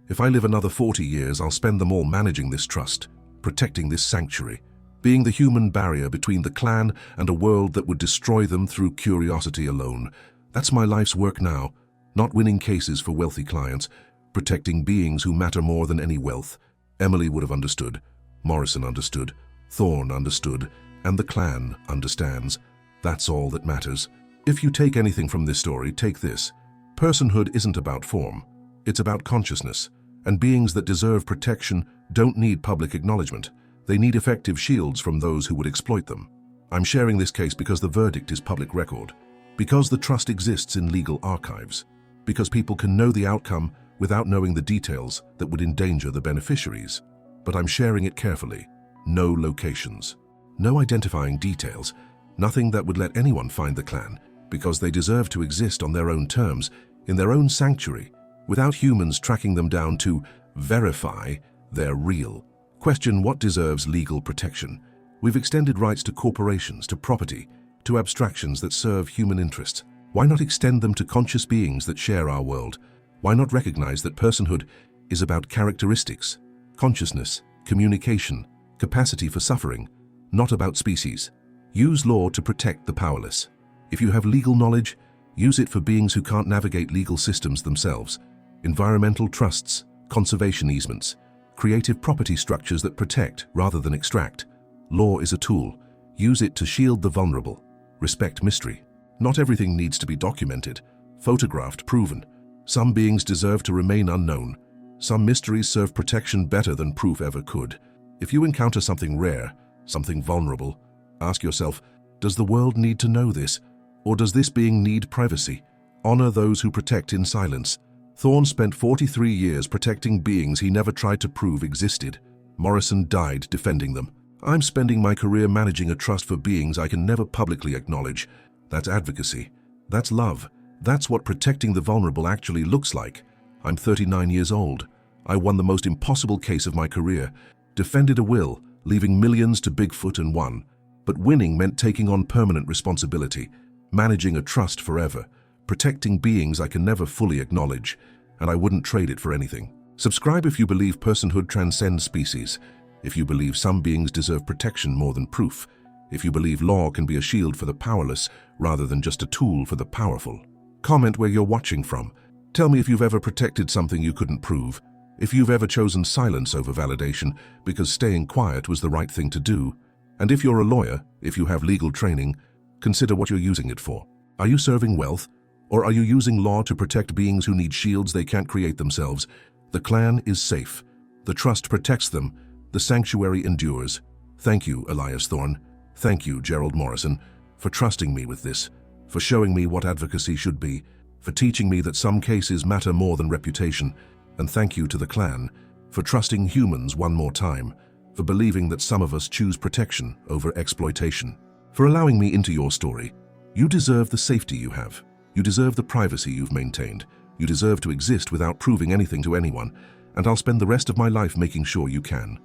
If I live another 40 years, I'll spend them all managing this trust, protecting this sanctuary, being the human barrier between the clan and a world that would destroy them through curiosity alone. That's my life's work now, not winning cases for wealthy clients, protecting beings who matter more than any wealth. Emily would have understood, Morrison understood, Thorne understood, and the clan understands. That's all that matters. If you take anything from this story, take this. Personhood isn't about form. It's about consciousness, and beings that deserve protection don't need public acknowledgement. They need effective shields from those who would exploit them. I'm sharing this case because the verdict is public record, because the trust exists in legal archives, because people can know the outcome without knowing the details that would endanger the beneficiaries. But I'm sharing it carefully. No locations, no identifying details, nothing that would let anyone find the clan, because they deserve to exist on their own terms, in their own sanctuary, without humans tracking them down to verify they're real. Question what deserves legal protection. We've extended rights to corporations, to property, to abstractions that serve human interests. Why not extend them to conscious beings that share our world? Why not recognize that personhood is about characteristics, consciousness, communication, capacity for suffering, not about species? Use law to protect the powerless. If you have legal knowledge, use it for beings who can't navigate legal systems themselves. Environmental trusts, conservation easements, creative property structures that protect rather than extract. Law is a tool. Use it to shield the vulnerable. Respect mystery. Not everything needs to be documented, photographed, proven. Some beings deserve to remain unknown. Some mysteries serve protection better than proof ever could. If you encounter something rare, something vulnerable, ask yourself, does the world need to know this? Or does this being need privacy? Honor those who protect in silence. Thorne spent 43 years protecting beings he never tried to prove existed. Morrison died defending them. I'm spending my career managing a trust for beings I can never publicly acknowledge. That's advocacy. That's love. That's what protecting the vulnerable actually looks like. I'm 39 years old. I won the most impossible case of my career. Defended a will, leaving millions to Bigfoot and won. But winning meant taking on permanent responsibility, managing a trust forever, protecting beings I can never fully acknowledge, and I wouldn't trade it for anything. Subscribe if you believe personhood transcends species, if you believe some beings deserve protection more than proof, if you believe law can be a shield for the powerless rather than just a tool for the powerful. Comment where you're watching from. Tell me if you've ever protected something you couldn't prove, if you've ever chosen silence over validation because staying quiet was the right thing to do. And if you're a lawyer, if you have legal training, consider what you're using it for. Are you serving wealth? Or are you using law to protect beings who need shields they can't create themselves? The clan is safe. The trust protects them. The sanctuary endures. Thank you, Elias Thorne. Thank you, Gerald Morrison, for trusting me with this, for showing me what advocacy should be, for teaching me that some cases matter more than reputation. And thank you to the clan for trusting humans one more time. for believing that some of us choose protection over exploitation, for allowing me into your story. You deserve the safety you have. You deserve the privacy you've maintained. You deserve to exist without proving anything to anyone, and I'll spend the rest of my life making sure you can.